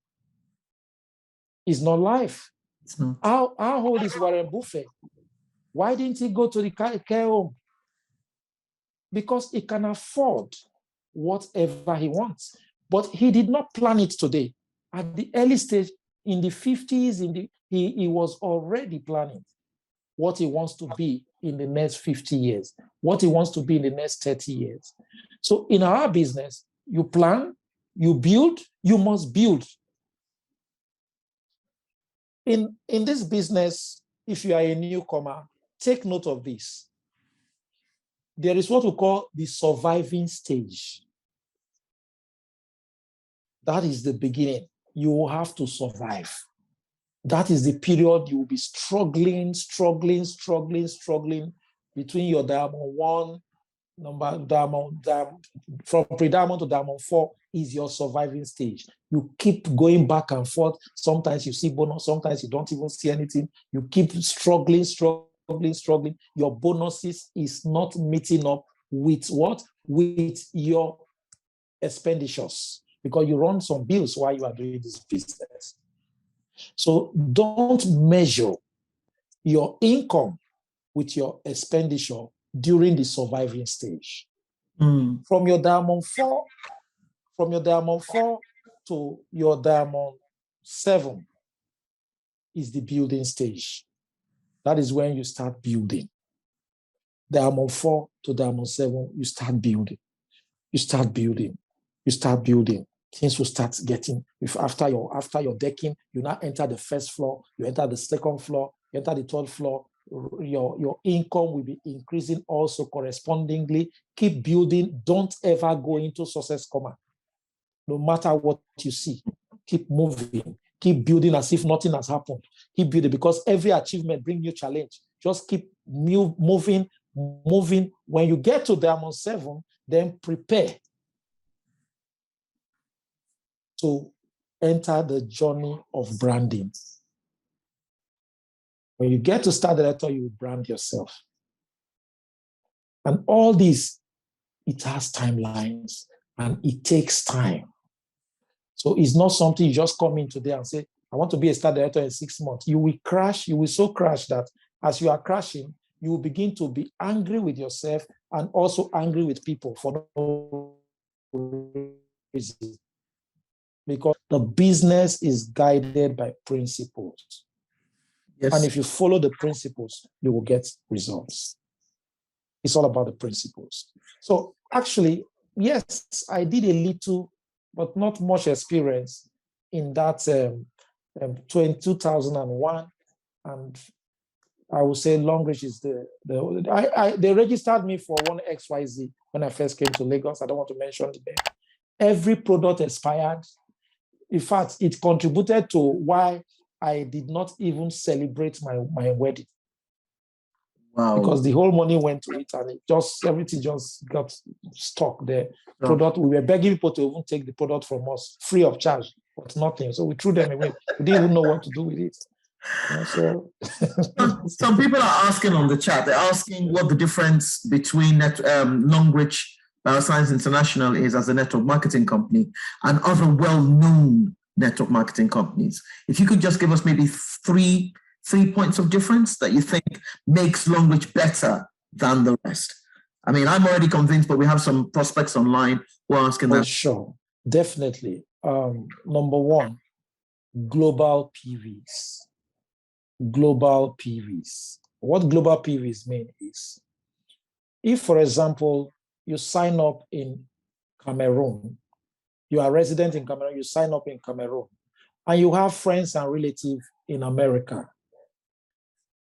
It's not life. It's not. How old is Warren Buffett? Why didn't he go to the care home? Because he can afford whatever he wants. But he did not plan it today. At the early stage, in the 50s, he was already planning what he wants to be in the next 50 years, what he wants to be in the next 30 years. So in our business, you plan, you build, you must build. In this business, if you are a newcomer, take note of this. There is what we call the surviving stage. That is the beginning. You will have to survive. That is the period you will be struggling between your diamond 1, from pre-diamond to diamond 4 is your surviving stage. You keep going back and forth. Sometimes you see bonus, sometimes you don't even see anything. You keep struggling. Your bonuses is not meeting up with what? With your expenditures, because you run some bills while you are doing this business. So don't measure your income with your expenditure during the surviving stage. From your diamond 4 to your diamond 7 is the building stage. That is when you start building. Diamond 4 to diamond 7, you start building. Things will start getting, after your decking, you now enter the first floor, you enter the second floor, you enter the third floor, your income will be increasing also correspondingly. Keep building. Don't ever go into success coma. No matter what you see, keep moving. Keep building as if nothing has happened. Keep building, because every achievement brings you challenge. Just keep moving. When you get to diamond 7, then prepare to enter the journey of branding. When you get to star director, you brand yourself. And all this, it has timelines and it takes time. So it's not something you just come in today and say, I want to be a star director in 6 months. You will crash. You will so crash that as you are crashing, you will begin to be angry with yourself and also angry with people for no reason. Because the business is guided by principles. Yes. And if you follow the principles, you will get results. It's all about the principles. So actually, yes, I did a little, but not much experience in that 2001 and I would say Longrich is they registered me for one XYZ when I first came to Lagos. I don't want to mention the name. Every product expired. In fact, it contributed to why I did not even celebrate my wedding. Wow. Because the whole money went to it and everything just got stuck there. Product, we were begging people to even take the product from us free of charge, but nothing. So we threw them away. We didn't even know what to do with it. So some people are asking on the chat, they're asking what the difference between Longrich Bioscience International is as a network marketing company and other well-known network marketing companies. If you could just give us maybe three points of difference that you think makes Longrich better than the rest. I mean, I'm already convinced, but we have some prospects online who are asking that. Sure, definitely. Number one, global PVs. Global PVs. What global PVs mean is, if, for example, you sign up in Cameroon, you are resident in Cameroon, you sign up in Cameroon, and you have friends and relatives in America,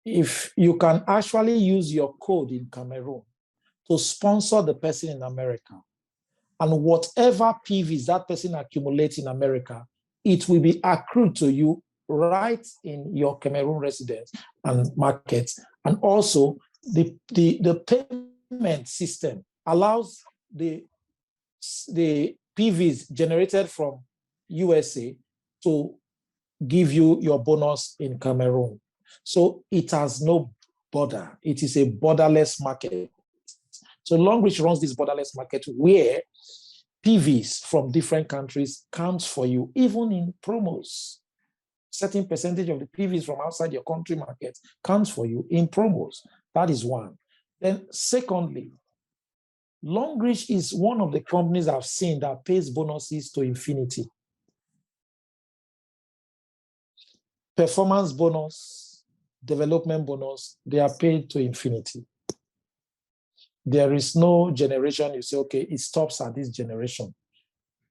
if you can actually use your code in Cameroon to sponsor the person in America, and whatever PVs that person accumulates in America, it will be accrued to you right in your Cameroon residence and markets. And also the payment system allows the PVs generated from USA to give you your bonus in Cameroon. So it has no border. It is a borderless market. So Longrich runs this borderless market where PVs from different countries counts for you, even in promos. Certain percentage of the PVs from outside your country market counts for you in promos. That is one. Then secondly, Longrich is one of the companies I've seen that pays bonuses to infinity. Performance bonus, development bonus, they are paid to infinity. There is no generation you say, okay, it stops at this generation.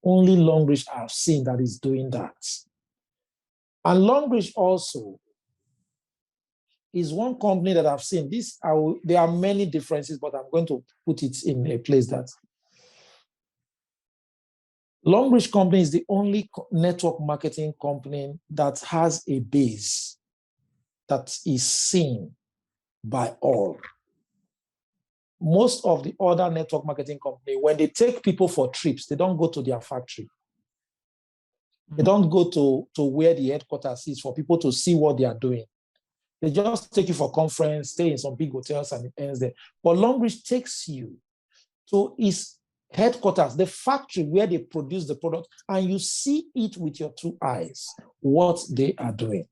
Only Longrich I've seen that is doing that. And Longrich also is one company that I've seen. There are many differences, but I'm going to put it in a place that Longrich company is the only network marketing company that has a base that is seen by all. Most of the other network marketing company, when they take people for trips, they don't go to their factory. They don't go to where the headquarters is for people to see what they are doing. They just take you for conference, stay in some big hotels and it ends there. But Longrich takes you to its headquarters, the factory where they produce the product, and you see it with your two eyes, what they are doing.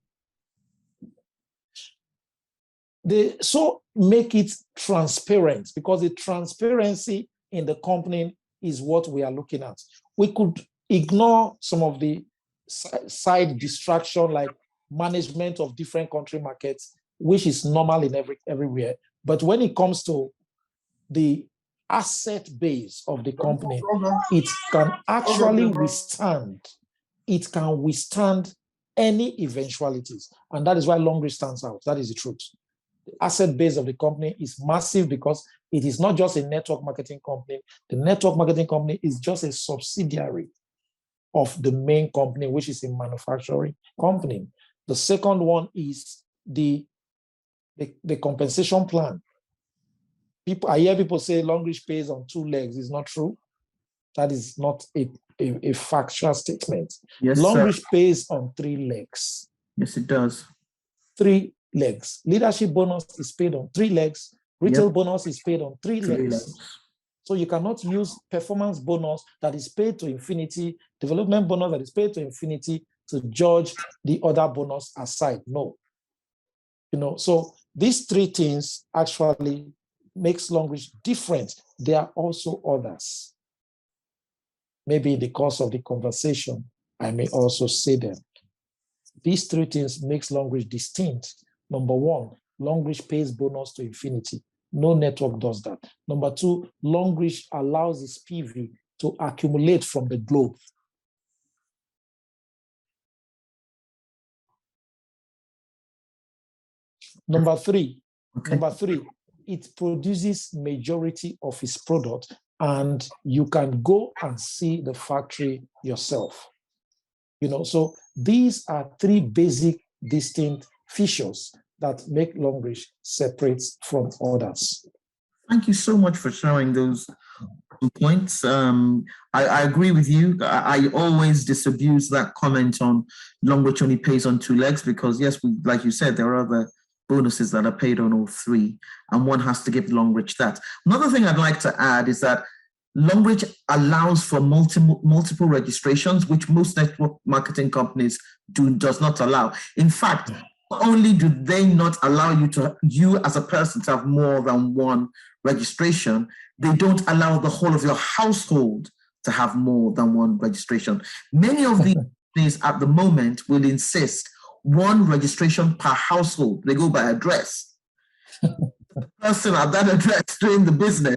They so make it transparent, because the transparency in the company is what we are looking at. We could ignore some of the side distraction like management of different country markets, which is normal in everywhere. But when it comes to the asset base of the company, it can actually withstand any eventualities. And that is why Longrich stands out. That is the truth. The asset base of the company is massive because it is not just a network marketing company. The network marketing company is just a subsidiary of the main company, which is a manufacturing company. The second one is the compensation plan. I hear people say Longrich pays on 2 legs. It's not true. That is not a factual statement. Yes, Longrich pays on 3 legs. Yes, it does. 3 legs. Leadership bonus is paid on 3 legs. Retail bonus is paid on 3 legs. So you cannot use performance bonus that is paid to infinity, development bonus that is paid to infinity to judge the other bonus aside. No. So these 3 things actually makes Longrich different. There are also others. Maybe in the course of the conversation, I may also say them. These 3 things makes Longrich distinct. Number 1, Longrich pays bonus to infinity. No network does that. Number 2, Longrich allows its PV to accumulate from the globe. Number three, Okay. it produces majority of its product, and you can go and see the factory yourself. So these are three basic distinct features that make Longrich separate from others. Thank you so much for sharing those points. I agree with you. I always disabuse that comment on Longrich only pays on two legs, because yes, like you said, there are other bonuses that are paid on all three, and one has to give Longrich that. Another thing I'd like to add is that Longrich allows for multiple registrations, which most network marketing companies does not allow. In fact, not only do they not allow you as a person to have more than one registration, they don't allow the whole of your household to have more than one registration. Many of these companies at the moment will insist one registration per household. They go by address. The person at that address doing the business,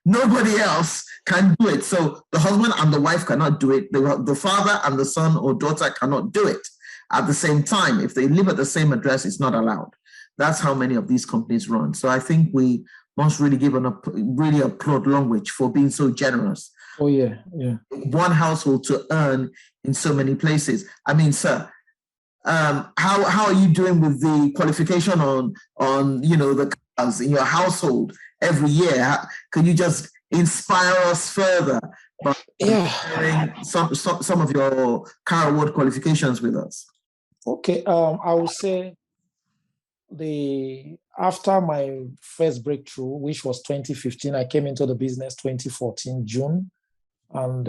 nobody else can do it. So the husband and the wife cannot do it. The father and the son or daughter cannot do it at the same time. If they live at the same address, it's not allowed. That's how many of these companies run. So I think we must really really applaud Longrich for being so generous. Oh yeah. One household to earn in so many places. I mean, sir, how are you doing with the qualification on the cars in your household every year? Can you just inspire us further by sharing some of your car award qualifications with us? Okay, I would say after my first breakthrough, which was 2015, I came into the business 2014 June, and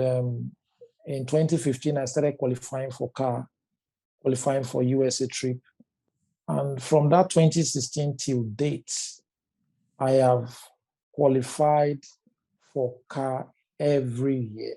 in 2015 I started qualifying for USA trip, and from that 2016 till date, I have qualified for car every year.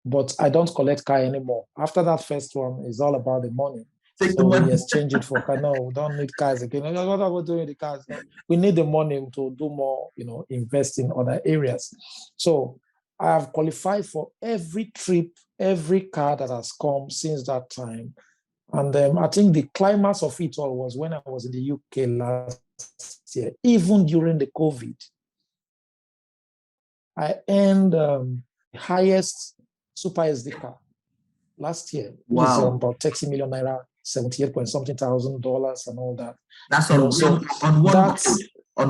But I don't collect car anymore. After that first one, it's all about the money. So we exchange it for car. No, we don't need cars again. What are we doing with the cars? No, we need the money to do more, invest in other areas. So I have qualified for every trip, every car that has come since that time. And I think the climax of it all was when I was in the UK last year, even during the COVID. I earned highest Super SD car last year. Wow. Is about 30 million naira, 78 point something $1,000 and all that. That's on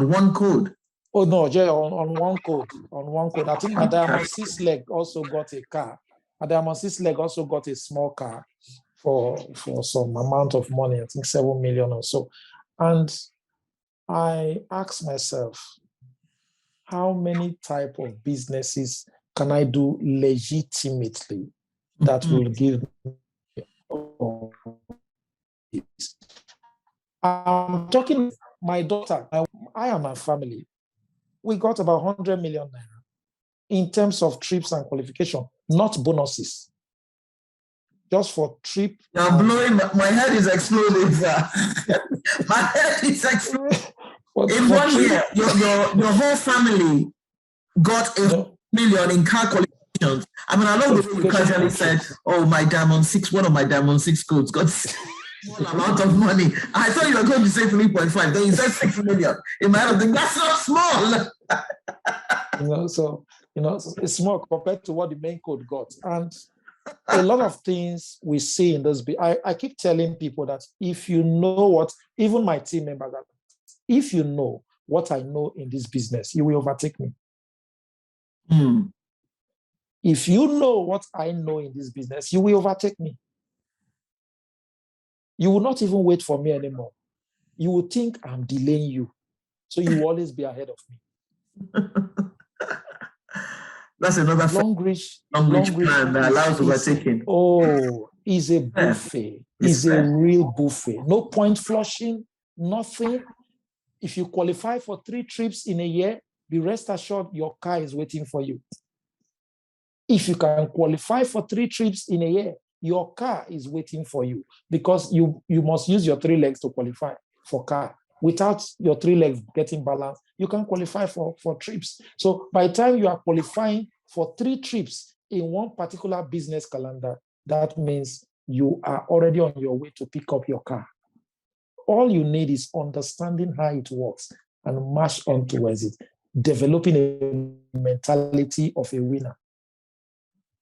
one code. Oh no, Jay, on one code. On one code. I think my Diamond 6 leg also got a car. My Diamond 6 leg also got a small car for some amount of money, I think 7 million or so. And I asked myself, how many type of businesses can I do legitimately that will give me? I'm talking my daughter, I and my family, we got about 100 million naira in terms of trips and qualification, not bonuses. Just for trip. You're blowing, my head is exploding, sir. My head is exploding. In 1 year, your whole family got $1 million in car qualifications. I mean, I love the way you casually said, "Oh, my Diamond 6, one of my Diamond 6 codes got small amount of money." I thought you were going to say 3.5. Then you said 6 million. In my head, I think that's not small. So it's small compared to what the main code got. And a lot of things we see in this. I keep telling people that if you know what, even my team members, if you know what I know in this business, you will overtake me. If you know what I know in this business, you will overtake me. You will not even wait for me anymore. You will think I'm delaying you. So you will always be ahead of me. That's another Longrich plan that allows overtaking. Is a buffet. Is a real buffet. No point flushing, nothing. If you qualify for 3 trips in a year, be rest assured your car is waiting for you. If you can qualify for 3 trips in a year, your car is waiting for you, because you must use your 3 legs to qualify for car. Without your 3 legs getting balanced, you can qualify for trips. So by the time you are qualifying for 3 trips in one particular business calendar, that means you are already on your way to pick up your car. all you need is understanding how it works and march on towards it, developing a mentality of a winner.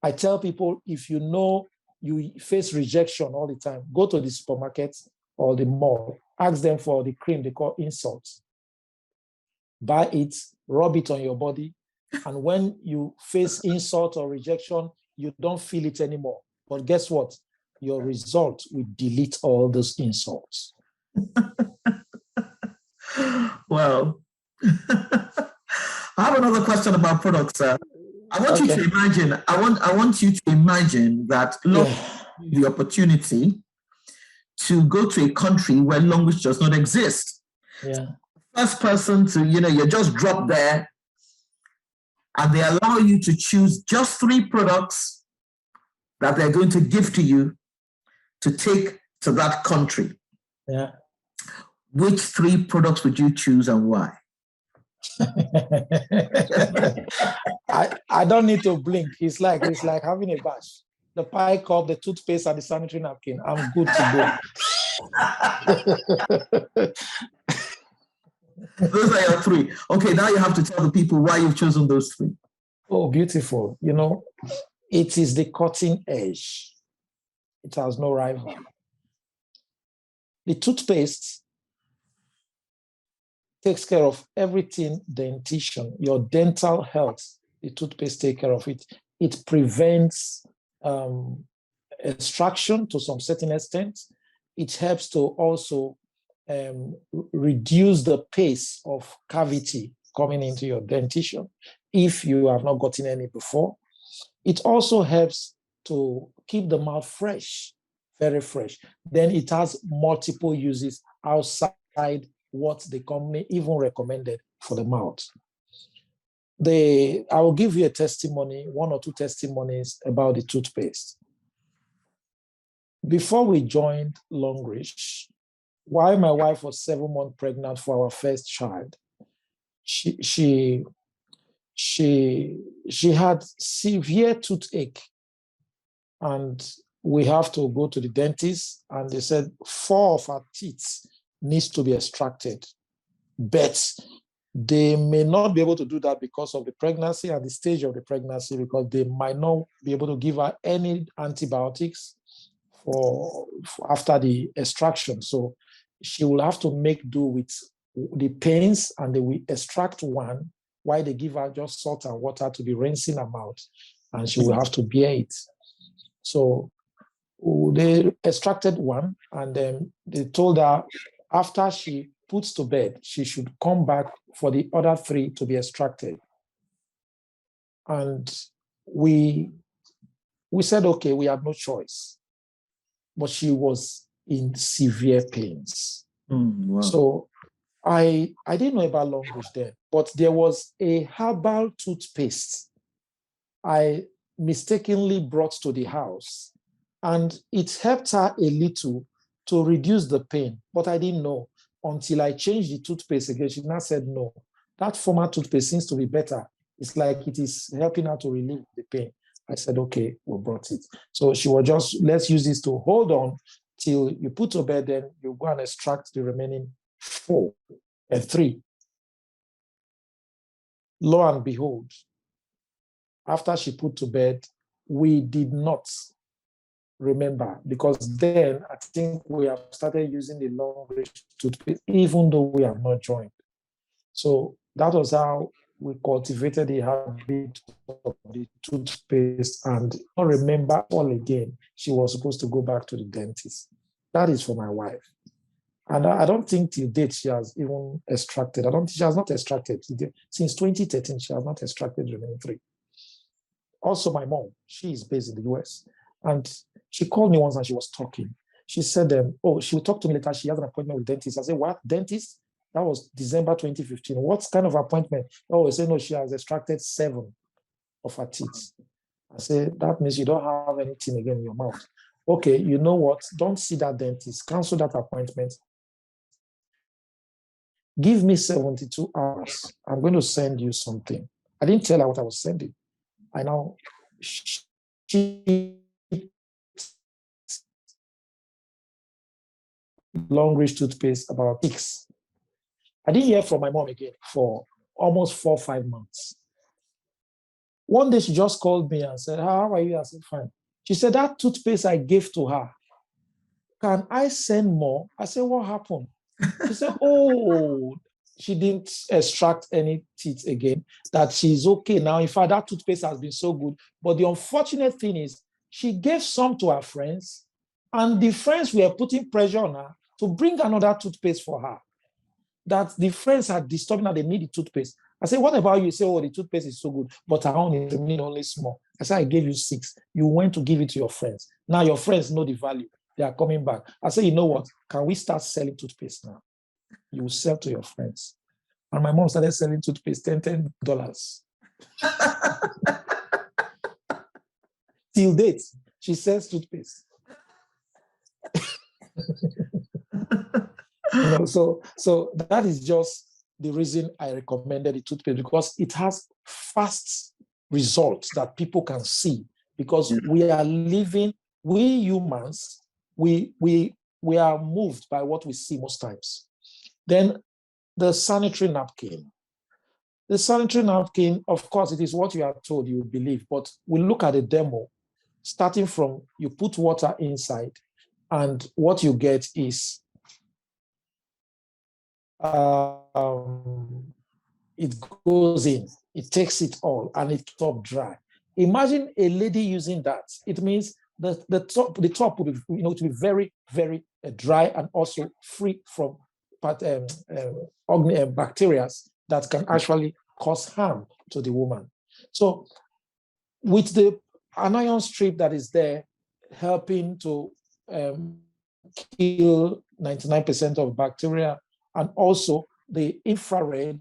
I tell people, if you know you face rejection all the time, go to the supermarket or the mall, ask them for the cream they call insults. Buy it, rub it on your body, and when you face insult or rejection, you don't feel it anymore. But guess what? Your result will delete all those insults. Well, I have another question about products, sir. I want you to imagine. I want you to imagine that the opportunity to go to a country where Longrich does not exist. Yeah. First person to, you're just dropped there, and they allow you to choose just 3 products that they're going to give to you to take to that country. Yeah. Which 3 products would you choose and why? I don't need to blink. It's like having a bash. The pie cup, the toothpaste, and the sanitary napkin. I'm good to go. Those are your 3. Okay, now you have to tell the people why you've chosen those 3. Oh, beautiful. It is the cutting edge. It has no rival. The toothpaste takes care of everything dentition, your dental health. The toothpaste takes care of it. It prevents extraction to some certain extent. It helps to also reduce the pace of cavity coming into your dentition if you have not gotten any before. It also helps to keep the mouth fresh, very fresh. Then it has multiple uses outside what the company even recommended for the mouth. I will give you a testimony, 1 or 2 testimonies about the toothpaste. Before we joined Longrich, while my wife was 7 months pregnant for our first child, she had severe toothache, and we have to go to the dentist, and they said 4 of her teeth needs to be extracted. But they may not be able to do that because of the pregnancy and the stage of the pregnancy, because they might not be able to give her any antibiotics for after the extraction. So she will have to make do with the pains, and they will extract one while they give her just salt and water to be rinsing her mouth, and she will have to bear it. So they extracted one, and then they told her after she puts to bed, she should come back for the other 3 to be extracted. And we said, okay, we have no choice. But she was in severe pains. Wow. So I didn't know about Longrich then, but there was a herbal toothpaste I mistakenly brought to the house, and it helped her a little to reduce the pain, but I didn't know until I changed the toothpaste again. She now said, no, that former toothpaste seems to be better. It's like it is helping her to relieve the pain. I said, okay, we brought it. So she was just, let's use this to hold on till you put to bed, then you go and extract the remaining 3. Lo and behold, after she put to bed, we did not remember, because then I think we have started using the Longrich toothpaste, even though we have not joined. So that was how we cultivated the habit of the toothpaste, and not remember all again. She was supposed to go back to the dentist. That is for my wife. And I don't think till date she has even extracted. She has not extracted. Since 2013, she has not extracted the remaining 3. Also, my mom, she is based in the US. And she called me once and she was talking. She said, she will talk to me later. She has an appointment with dentist. I said, what? Dentist? That was December 2015. What kind of appointment? Oh, I said, no, she has extracted 7 of her teeth. I said, that means you don't have anything again in your mouth. Okay, you know what? Don't see that dentist. Cancel that appointment. Give me 72 hours. I'm going to send you something. I didn't tell her what I was sending. I now, she Longrich toothpaste about 6. I didn't hear from my mom again for almost 4 or 5 months. One day she just called me and said, how are you? I said, fine. She said, that toothpaste I gave to her, can I send more? I said, what happened? She said, oh, she didn't extract any teeth again, that she's okay now. In fact, that toothpaste has been so good. But the unfortunate thing is she gave some to her friends, and the friends were putting pressure on her to bring another toothpaste for her. That the friends had disturbed her, they need the toothpaste. I said, what about you? You say, oh, the toothpaste is so good, but her own is only small. I said, I gave you 6. You went to give it to your friends. Now your friends know the value. They are coming back. I said, you know what? Can we start selling toothpaste now? You will sell to your friends. And my mom started selling toothpaste, $10. Till date, she sells toothpaste. So that is just the reason I recommended the toothpaste, because it has fast results that people can see. Because we are living, we humans, we are moved by what we see most times. Then the sanitary napkin. The sanitary napkin, of course, it is what you are told, you believe, but we look at the demo, starting from you put water inside, and what you get is it goes in, it takes it all, and it top dry. Imagine a lady using that. It means the top would be, to be very, very dry and also free from bacteria that can actually cause harm to the woman. So with the anion strip that is there, helping to kill 99% of bacteria, and also the infrared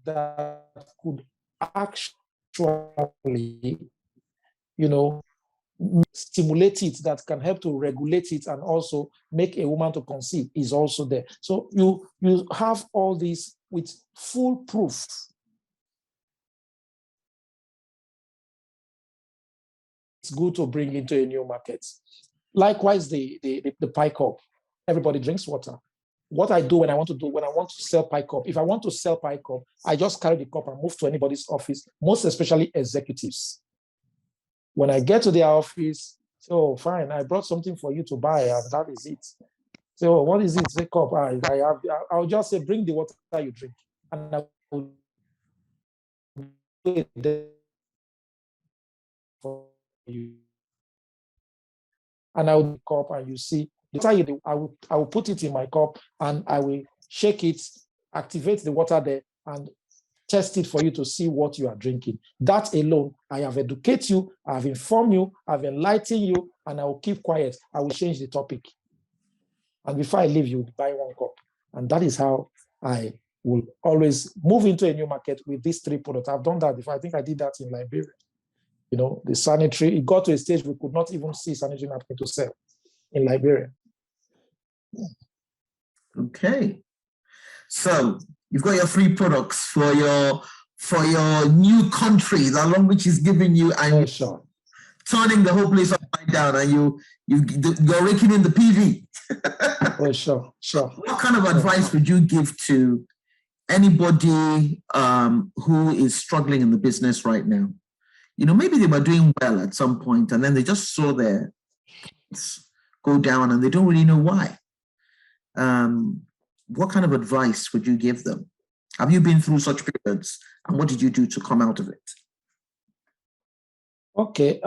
that could actually, stimulate it, that can help to regulate it and also make a woman to conceive, is also there. So you have all these with full proof. It's good to bring into a new market. Likewise, the pie cup. Everybody drinks water. What I do when I want to sell pie cup, if I want to sell pie cup, I just carry the cup and move to anybody's office, most especially executives. When I get to their office, so fine, I brought something for you to buy, and that is it. So what is it? Say cup. I'll just say, bring the water you drink, and I will do it for you. And I will cup, and you see, I will put it in my cup, and I will shake it, activate the water there, and test it for you to see what you are drinking. That alone, I have educated you, I have informed you, I've enlightened you, and I will keep quiet. I will change the topic. And before I leave, you buy 1 cup. And that is how I will always move into a new market with these 3 products. I've done that before. I think I did that in Liberia. The sanitary, it got to a stage we could not even see sanitary napkin to sell in Liberia. Okay. So you've got your 3 products for your new country that Longrich is giving you, and sure. Turning the whole place upside down, and you're raking in the PV. Oh, sure. What kind of advice would you give to anybody who is struggling in the business right now? Maybe they were doing well at some point, and then they just saw their go down, and they don't really know why. What kind of advice would you give them? Have you been through such periods, and what did you do to come out of it? Okay.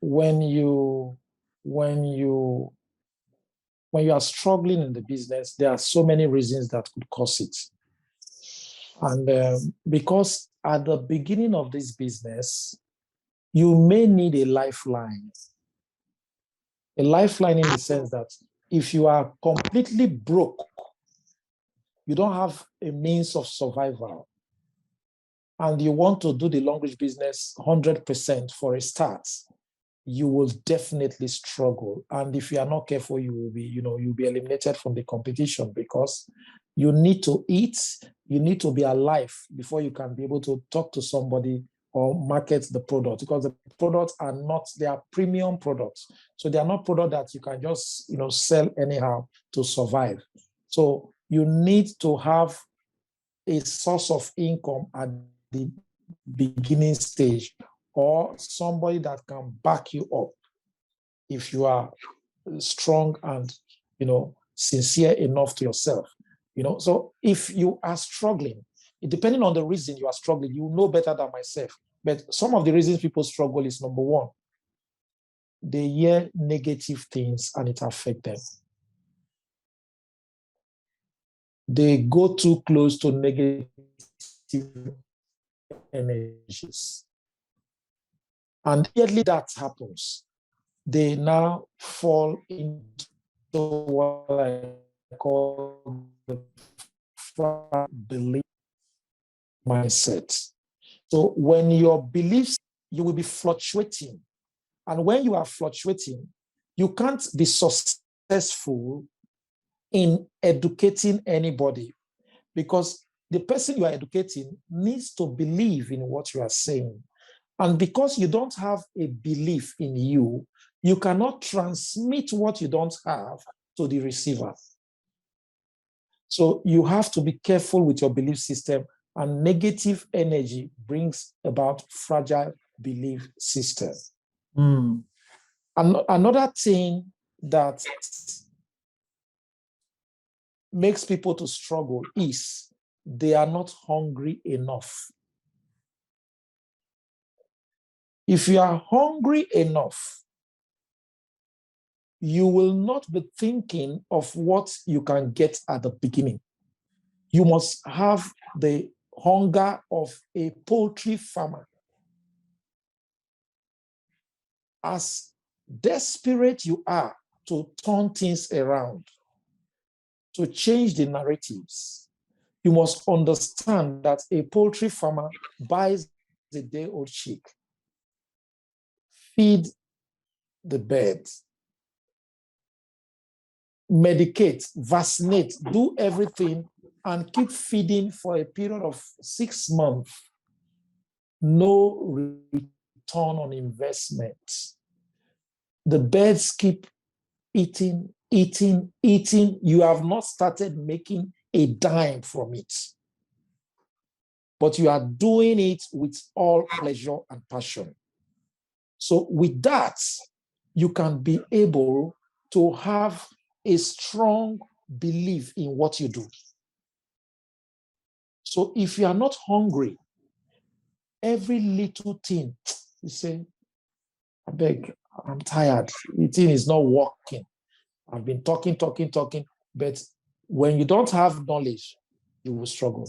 When you are struggling in the business, there are so many reasons that could cause it. And because at the beginning of this business, you may need a lifeline. A lifeline in the sense that if you are completely broke, you don't have a means of survival, and you want to do the Longrich business 100% for a start, you will definitely struggle. And if you are not careful, you'll be eliminated from the competition, because you need to eat, you need to be alive before you can be able to talk to somebody or market the product, because the products they are premium products. So they are not products that you can just, sell anyhow to survive. So you need to have a source of income at the beginning stage, or somebody that can back you up if you are strong and, sincere enough to yourself. So if you are struggling, depending on the reason you are struggling, you know better than myself. But some of the reasons people struggle is, number one, they hear negative things and it affects them. They go too close to negative energies. And immediately that happens, they now fall into what I call the belief mindset. So when your beliefs, you will be fluctuating. And when you are fluctuating, you can't be successful in educating anybody, because the person you are educating needs to believe in what you are saying. And because you don't have a belief in you, you cannot transmit what you don't have to the receiver. So you have to be careful with your belief system, and negative energy brings about fragile belief system. Mm. And another thing that makes people to struggle is they are not hungry enough. If you are hungry enough, you will not be thinking of what you can get at the beginning. You must have the hunger of a poultry farmer. As desperate you are to turn things around, to change the narratives, you must understand that a poultry farmer buys a day-old chick, feed the birds, medicate, vaccinate, do everything, and keep feeding for a period of 6 months. No return on investment. The birds keep eating. You have not started making a dime from it, but you are doing it with all pleasure and passion. So with that, you can be able to have a strong belief in what you do. So if you are not hungry, every little thing, you say, I beg, I'm tired. The thing is not working. I've been talking, but when you don't have knowledge, you will struggle.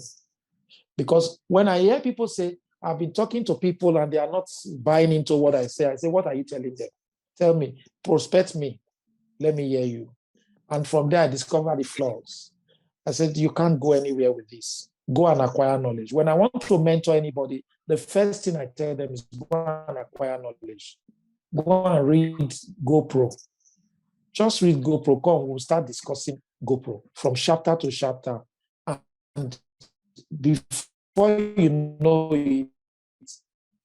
Because when I hear people say, I've been talking to people and they are not buying into what I say what are you telling them? Tell me, prospect me, let me hear you. And from there, I discovered the flaws. I said, you can't go anywhere with this. Go and acquire knowledge. When I want to mentor anybody, the first thing I tell them is go and acquire knowledge. Go and read GoPro. Just read GoPro. Come, we'll start discussing GoPro from chapter to chapter. And before you know it,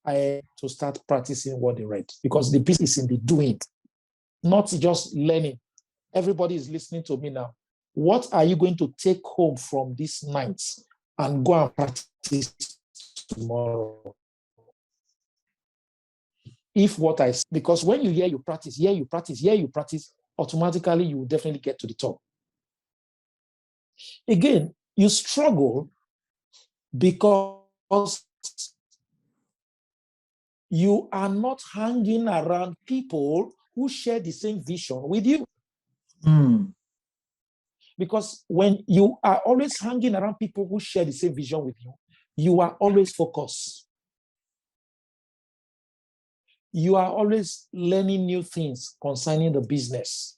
I to start practicing what they read, because the piece is in the doing, not just learning. Everybody is listening to me now. What are you going to take home from this night and go and practice tomorrow? If what I, because when you hear you practice, automatically you will definitely get to the top. Again, you struggle because you are not hanging around people who share the same vision with you. Mm. Because when you are always hanging around people who share the same vision with you, you are always focused. You are always learning new things concerning the business.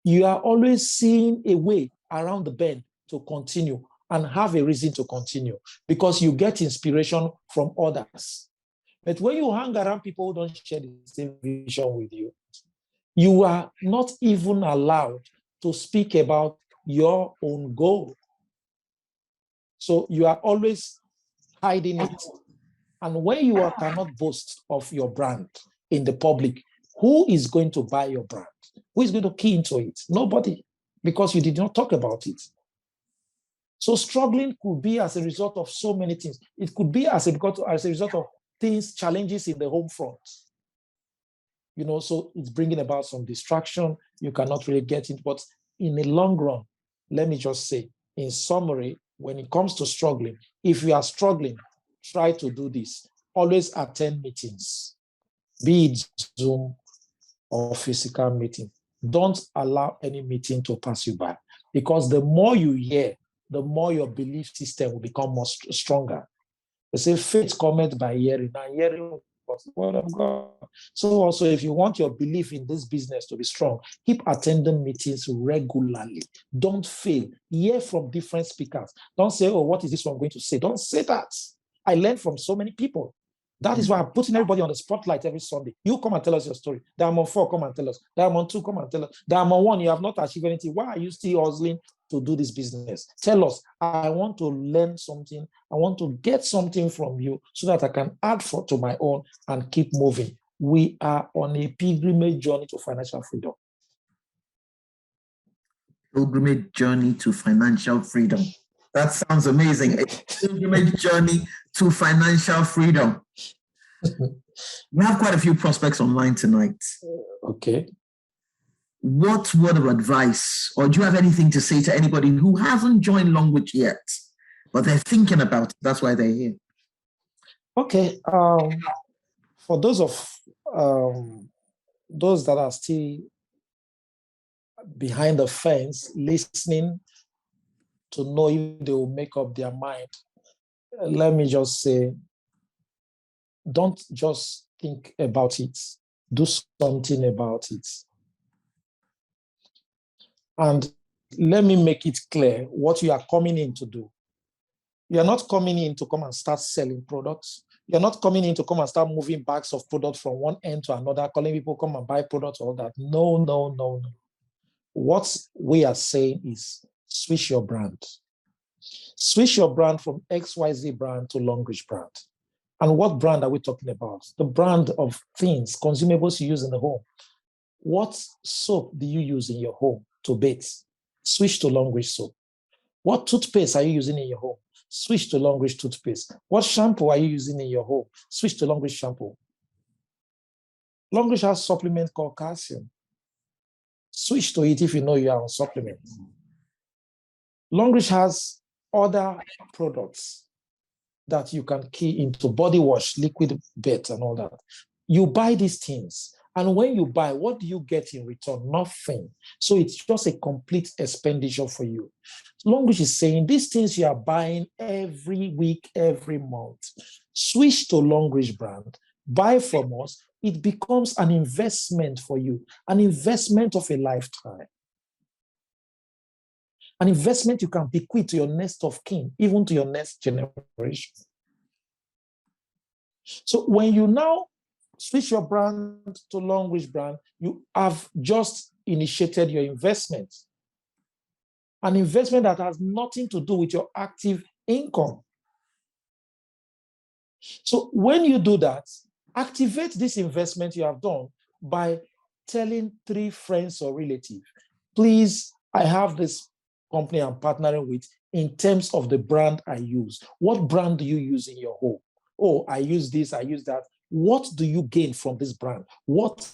You are always seeing a way around the bend to continue and have a reason to continue, because you get inspiration from others. But when you hang around people who don't share the same vision with you, you are not even allowed to speak about your own goal. So you are always hiding it. And when you cannot boast of your brand in the public, who is going to buy your brand? Who is going to key into it? Nobody, because you did not talk about it. So struggling could be as a result of so many things. It could be as a result of things, challenges in the home front. So it's bringing about some distraction. You cannot really get it. But in the long run, let me just say, in summary, when it comes to struggling, if you are struggling, try to do this. Always attend meetings, be it Zoom or physical meeting. Don't allow any meeting to pass you by, because the more you hear, the more your belief system will become more stronger. They say faith cometh by hearing, and hearing the word of God. So also, if you want your belief in this business to be strong, keep attending meetings regularly. Don't fail. Hear from different speakers. Don't say, oh, what is this one going to say? Don't say that. I learned from so many people. That is why I'm putting everybody on the spotlight every Sunday. You come and tell us your story. Diamond 4, come and tell us. Diamond 2, come and tell us. Diamond 1, you have not achieved anything. Why are you still hustling to do this business? Tell us. I want to learn something. I want to get something from you so that I can add to my own and keep moving. We are on a pilgrimage journey to financial freedom. Pilgrimage journey to financial freedom. That sounds amazing. A pilgrimage journey to financial freedom. We have quite a few prospects online tonight. Okay. What word of advice, or do you have anything to say to anybody who hasn't joined Longrich yet, but they're thinking about it? That's why they're here. Okay. For those that are still behind the fence, listening to know if they will make up their mind, let me just say, don't just think about it. Do something about it. And let me make it clear what you are coming in to do. You are not coming in to come and start selling products. You're not coming in to come and start moving bags of products from one end to another, calling people come and buy products, all that. No. What we are saying is switch your brand. Switch your brand from XYZ brand to Longrich brand. And what brand are we talking about? The brand of things, consumables you use in the home. What soap do you use in your home to bathe? Switch to Longrich soap. What toothpaste are you using in your home? Switch to Longrich toothpaste. What shampoo are you using in your home? Switch to Longrich shampoo. Longrich has a supplement called calcium. Switch to it if you know you are on supplements. Longrich has other products that you can key into, body wash, liquid bath, and all that. You buy these things, and when you buy, what do you get in return? Nothing. So it's just a complete expenditure for you. Longrich is saying these things you are buying every week, every month. Switch to Longrich brand. Buy from us. It becomes an investment for you, an investment of a lifetime. An investment you can bequeath to your next of kin, even to your next generation. So when you now switch your brand to Longrich brand, you have just initiated your investment. An investment that has nothing to do with your active income. So when you do that, activate this investment you have done by telling 3 friends or relatives, please, I have this company I'm partnering with in terms of the brand I use. What brand do you use in your home? Oh, I use this, I use that. What do you gain from this brand? What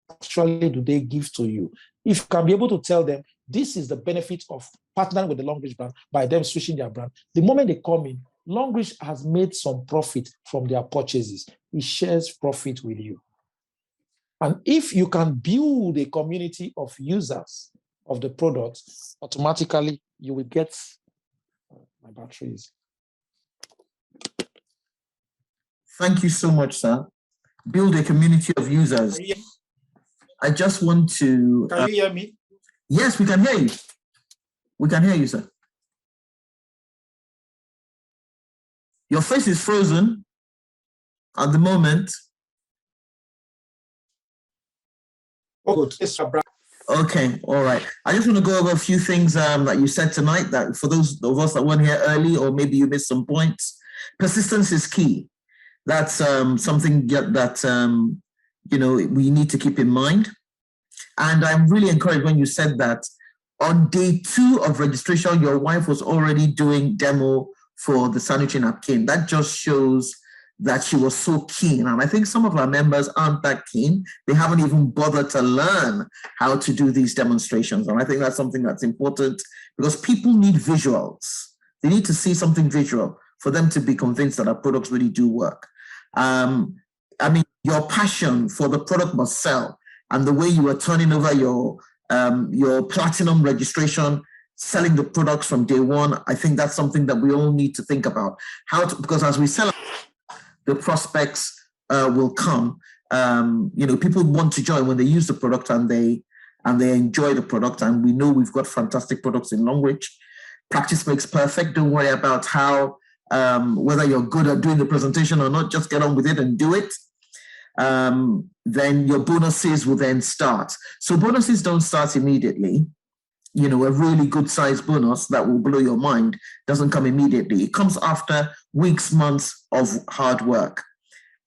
actually do they give to you? If you can be able to tell them, this is the benefit of partnering with the Longrich brand by them switching their brand. The moment they come in, Longrich has made some profit from their purchases. He shares profit with you. And if you can build a community of users of the product, automatically you will get my batteries. Thank you so much, sir. Build a community of users. I just want to... Can you hear me? Yes, we can hear you. We can hear you, sir. Your face is frozen at the moment. Oh, good. Okay, all right. I just want to go over a few things that you said tonight, that for those of us that weren't here early, or maybe you missed some points. Persistence is key. That's something that we need to keep in mind. And I'm really encouraged when you said that on day 2 of registration, your wife was already doing demo for the sanitary napkin. That just shows that she was so keen. And I think some of our members aren't that keen. They haven't even bothered to learn how to do these demonstrations. And I think that's something that's important, because people need visuals. They need to see something visual for them to be convinced that our products really do work. Your passion for the product must sell, and the way you are turning over your platinum registration, selling the products from day 1, I think that's something that we all need to think about. Because as we sell, the prospects will come. People want to join when they use the product and they enjoy the product. And we know we've got fantastic products in Longrich. Practice makes perfect. Don't worry about how whether you're good at doing the presentation or not. Just get on with it and do it. Then your bonuses will then start. So bonuses don't start immediately. A really good sized bonus that will blow your mind doesn't come immediately. It comes after weeks, months of hard work.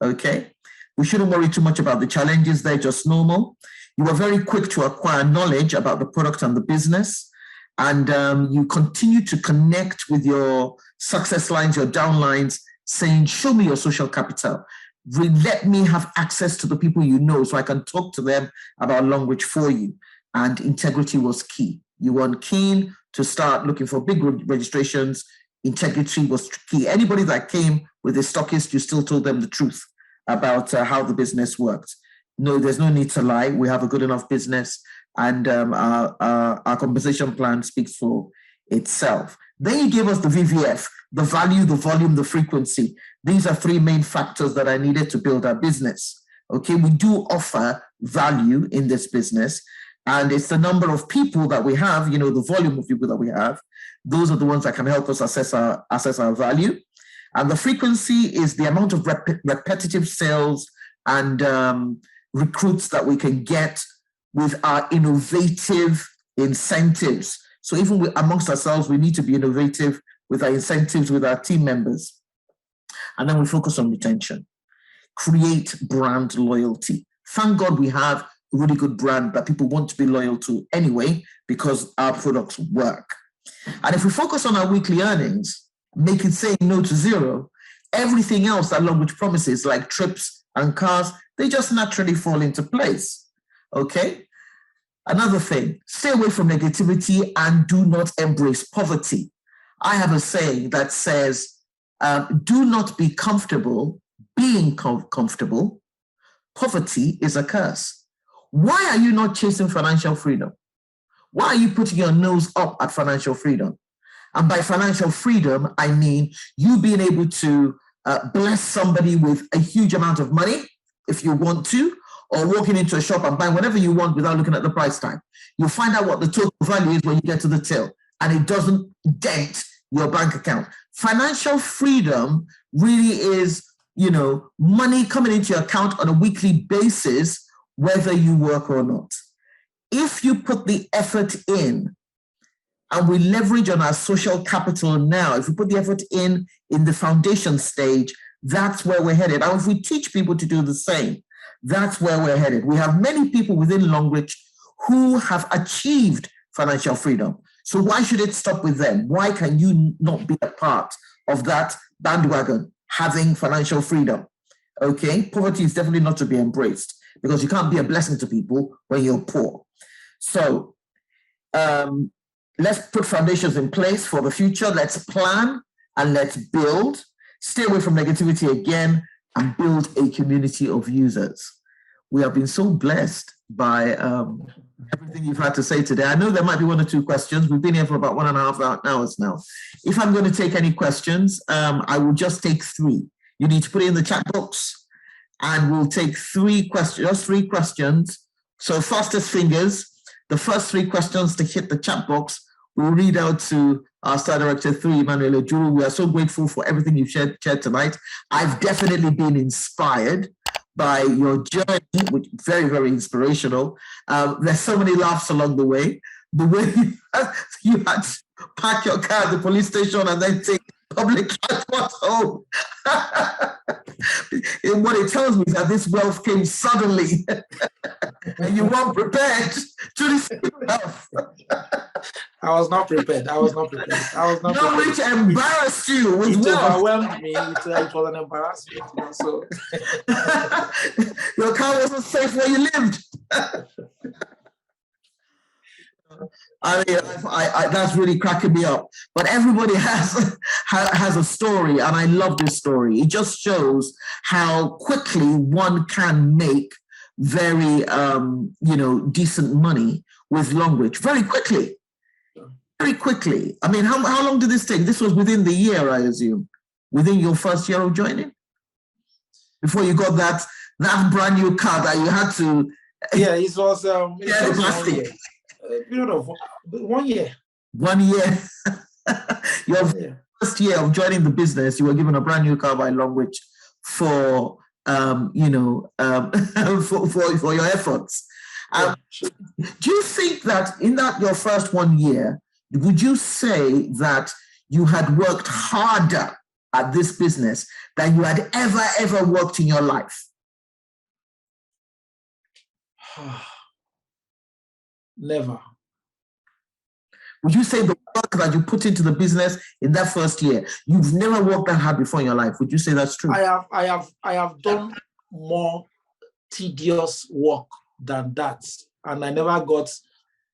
Okay? We shouldn't worry too much about the challenges. They're just normal. You are very quick to acquire knowledge about the product and the business. And you continue to connect with your success lines, your downlines, saying, show me your social capital. Let me have access to the people you know so I can talk to them about Longrich for you. And integrity was key. You weren't keen to start looking for big registrations. Integrity was key. Anybody that came with a stockist, you still told them the truth about how the business worked. No, there's no need to lie. We have a good enough business, and our compensation plan speaks for itself. Then you gave us the VVF, the value, the volume, the frequency. These are 3 main factors that I needed to build our business. Okay, we do offer value in this business, and it's the number of people that we have, the volume of people that we have. Those are the ones that can help us assess our value. And the frequency is the amount of repetitive sales and recruits that we can get with our innovative incentives. So even amongst ourselves, we need to be innovative with our incentives with our team members. And then we focus on retention. Create brand loyalty. Thank God we have a really good brand that people want to be loyal to anyway, because our products work. And if we focus on our weekly earnings, saying no to zero, everything else that Longrich promises, like trips and cars, they just naturally fall into place. Okay? Another thing, stay away from negativity and do not embrace poverty. I have a saying that says, do not be comfortable being comfortable. Poverty is a curse. Why are you not chasing financial freedom? Why are you putting your nose up at financial freedom? And by financial freedom, I mean you being able to bless somebody with a huge amount of money if you want to, or walking into a shop and buying whatever you want without looking at the price tag. You'll find out what the total value is when you get to the till, and it doesn't dent your bank account. Financial freedom really is, money coming into your account on a weekly basis, whether you work or not. If you put the effort in, and we leverage on our social capital now, if we put the effort in the foundation stage, that's where we're headed. And if we teach people to do the same, that's where we're headed. We have many people within Longrich who have achieved financial freedom. So why should it stop with them? Why can you not be a part of that bandwagon, having financial freedom? Okay, poverty is definitely not to be embraced, because you can't be a blessing to people when you're poor. So let's put foundations in place for the future. Let's plan and let's build. Stay away from negativity again and build a community of users. We have been so blessed by everything you've had to say today. I know there might be 1 or 2 questions. We've been here for about 1.5 hours now. If I'm going to take any questions, I will just take 3. You need to put it in the chat box, and we'll take 3 questions, just 3 questions. So fastest fingers, the first 3 questions to hit the chat box, we'll read out to our Star Director 3, Emma Eduru. We are so grateful for everything you've shared tonight. I've definitely been inspired by your journey, which very, very inspirational. There's so many laughs along the way. The way you had to park your car at the police station and then take public transport home. What it tells me is that this wealth came suddenly and you weren't prepared to receive wealth. I was not prepared. Which embarrassed you with it wealth. overwhelmed me. It was an embarrassment. So your car wasn't safe where you lived. I mean, that's really cracking me up. But everybody has a story, and I love this story. It just shows how quickly one can make very, decent money with Longrich. Very quickly. Very quickly. I mean, how long did this take? This was within the year, I assume. Within your first year of joining? Before you got that brand new car that you had to... Yeah, it was... plastic. Period of 1 year. 1 year. Your first year of joining the business, you were given a brand new car by Longrich for for your efforts. Do you think that in that your first 1 year, would you say that you had worked harder at this business than you had ever worked in your life? Never. Would you say the work that you put into the business in that first year, you've never worked that hard before in your life? Would you say that's true? I have done more tedious work than that, and I never got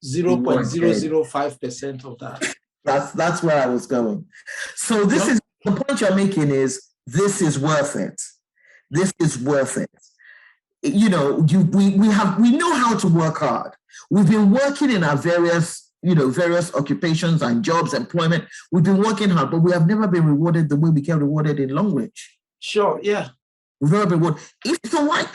0.005% of that. That's where I was going. So this is the point you're making is this is worth it. This is worth it. We know how to work hard. We've been working in our various occupations and jobs, employment. We've been working hard, but we have never been rewarded the way we get rewarded in Longrich. Sure, yeah. We've never been rewarded. So why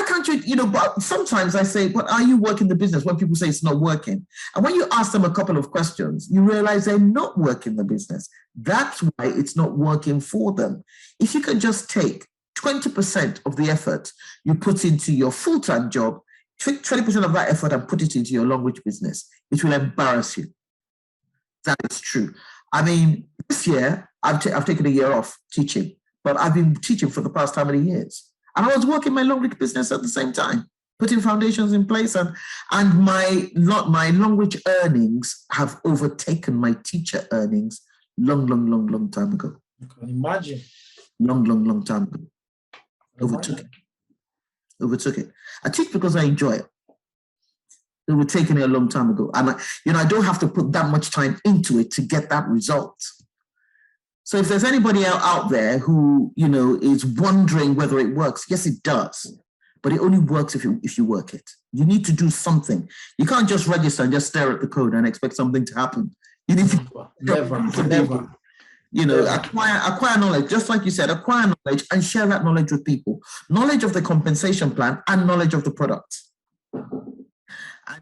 can't you, but sometimes I say, but are you working the business when people say it's not working? And when you ask them a couple of questions, you realize they're not working the business. That's why it's not working for them. If you can just take 20% of the effort you put into your full-time job, 20% of that effort and put it into your Longrich business, it will embarrass you. That is true. I mean, this year, I've taken a year off teaching, but I've been teaching for the past how many years? And I was working my Longrich business at the same time, putting foundations in place, and my Longrich earnings have overtaken my teacher earnings long time ago. You can imagine. Long time ago. Overtook it. I teach because I enjoy it. They were taking it a long time ago. And I don't have to put that much time into it to get that result. So if there's anybody out there who, is wondering whether it works, yes, it does. But it only works if you work it. You need to do something. You can't just register and just stare at the code and expect something to happen. You need to never. Acquire knowledge, just like you said, acquire knowledge and share that knowledge with people. Knowledge of the compensation plan and knowledge of the product.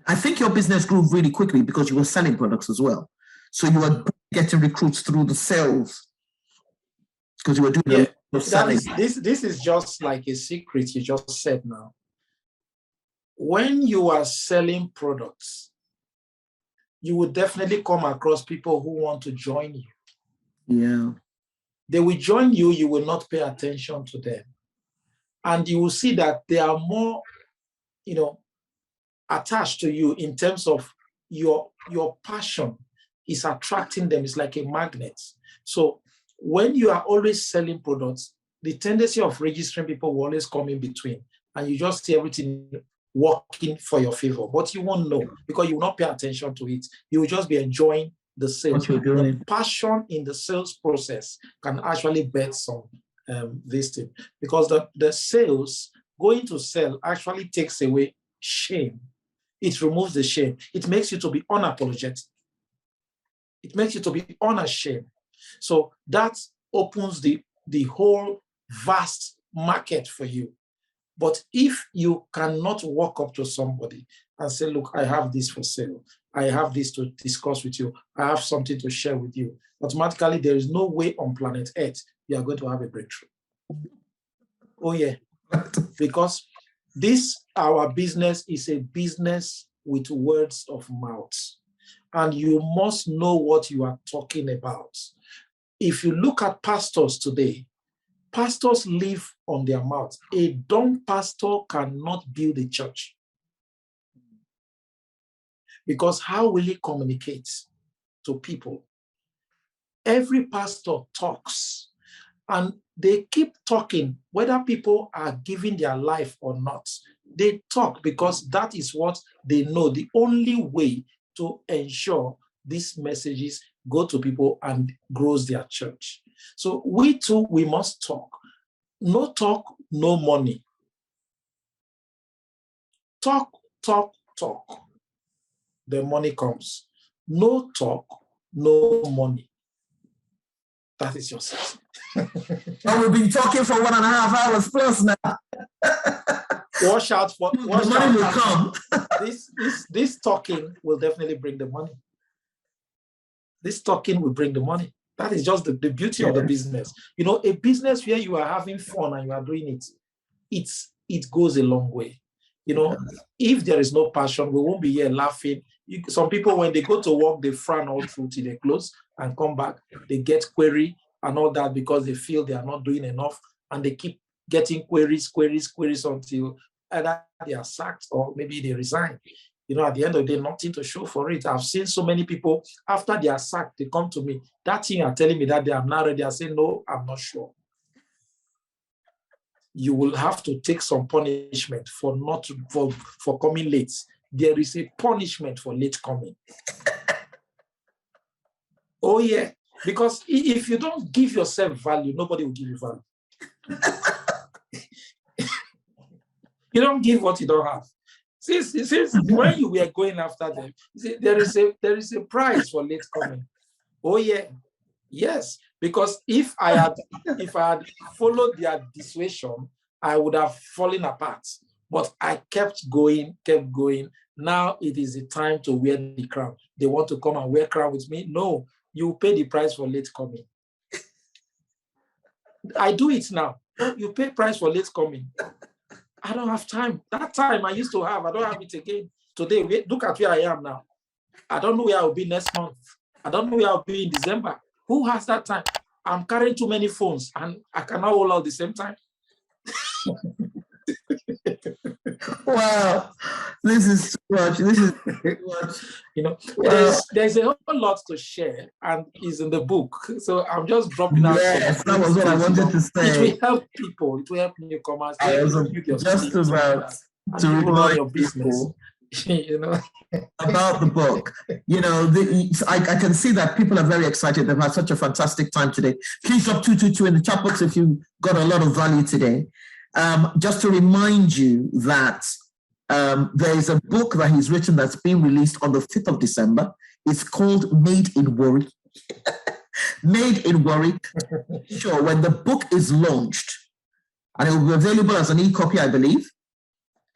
I think your business grew really quickly because you were selling products as well. So you were getting recruits through the sales because you were doing selling. This is just like a secret you just said now. When you are selling products, you will definitely come across people who want to join you. Yeah. They will join you, you will not pay attention to them. And you will see that they are more, attached to you in terms of your passion is attracting them. It's like a magnet. So when you are always selling products, the tendency of registering people will always come in between, and you just see everything working for your favor. But you won't know because you will not pay attention to it. You will just be enjoying the sales. The passion in the sales process can actually bet some this thing, because the sales, going to sell actually takes away shame. It removes the shame. It makes you to be unapologetic. It makes you to be unashamed. So that opens the whole vast market for you. But if you cannot walk up to somebody and say, look, I have this for sale, I have this to discuss with you, I have something to share with you, automatically there is no way on planet Earth you are going to have a breakthrough. Oh yeah. Because our business is a business with words of mouth. And you must know what you are talking about. If you look at pastors today, pastors live on their mouth. A dumb pastor cannot build a church. Because how will he communicate to people? Every pastor talks, and they keep talking, whether people are giving their life or not. They talk because that is what they know, the only way to ensure these messages go to people and grows their church. So we too, we must talk. No talk, no money. Talk, talk, talk. The money comes. No talk, no money. That is your sense. And we've been talking for 1.5 hours plus now. Watch out for the money will come. This talking will definitely bring the money. This talking will bring the money. That is just the beauty of the business. You know, a business where you are having fun and you are doing it, it goes a long way. You know, if there is no passion, we won't be here laughing. Some people, when they go to work, they frown all through till they close and come back. They get query and all that because they feel they are not doing enough, and they keep getting queries until either they are sacked or maybe they resign. You know, at the end of the day, nothing to show for it. I've seen so many people, after they are sacked, they come to me. That thing you're telling me that they are not ready, I say, no, I'm not sure. You will have to take some punishment for coming late. There is a punishment for late coming. Oh, yeah. Because if you don't give yourself value, nobody will give you value. You don't give what you don't have. Since when you were going after them, there is a price for late coming. Oh, yeah. Yes. Because if I had followed their dissuasion, I would have fallen apart. But I kept going. Now it is the time to wear the crown. They want to come and wear crown with me? No, you pay the price for late coming. I do it now. You pay price for late coming. I don't have time. That time I used to have, I don't have it again. Today, look at where I am now. I don't know where I'll be next month. I don't know where I'll be in December. Who has that time? I'm carrying too many phones and I cannot hold out the same time. Wow, this is too much. You know, there's a whole lot to share, and is in the book. So I'm just dropping out. Yes, that was what I wanted to say. It will help people. It will help newcomers. I was just about to remind your business. You know, about the book. You know, I can see that people are very excited. They've had such a fantastic time today. Please drop 222 in the chat box if you got a lot of value today. Just to remind you that there is a book that he's written that's being released on the 5th of December. It's called Made in Worry. Made in Worry. Sure, when the book is launched, and it will be available as an e-copy, I believe.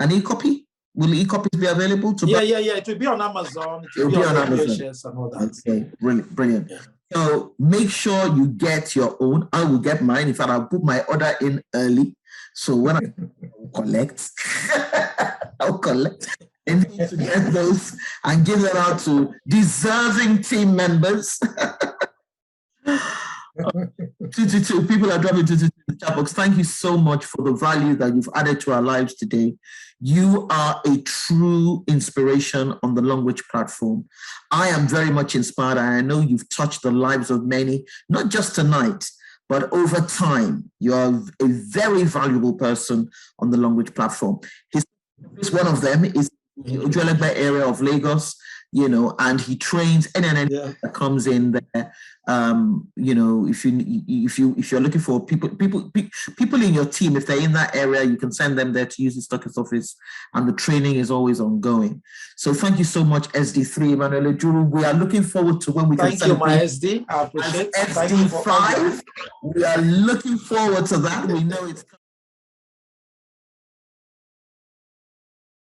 An e-copy? Will e-copies be available? Yeah. It will be on Amazon. It will be on Amazon. And all that. Okay, brilliant. Yeah. So make sure you get your own. I will get mine. In fact, I'll put my order in early. So when I collect, I'll collect and to get those and give them out to deserving team members. 222 people are dropping 222 in the chat box. Thank you so much for the value that you've added to our lives today. You are a true inspiration on the Longrich platform. I am very much inspired, and I know you've touched the lives of many, not just tonight, but over time. You are a very valuable person on the Longrich platform. One of them is the Ojuelegbe area of Lagos, you know, and he trains anyone that comes in there. You know, if you're looking for people in your team, if they're in that area, you can send them there to use the stockist office, and the training is always ongoing. So thank you so much, SD3 Emmanuel Eduru. We are looking forward to when we can celebrate. Thank you, my SD. I appreciate SD5. We are looking forward to that. We know it's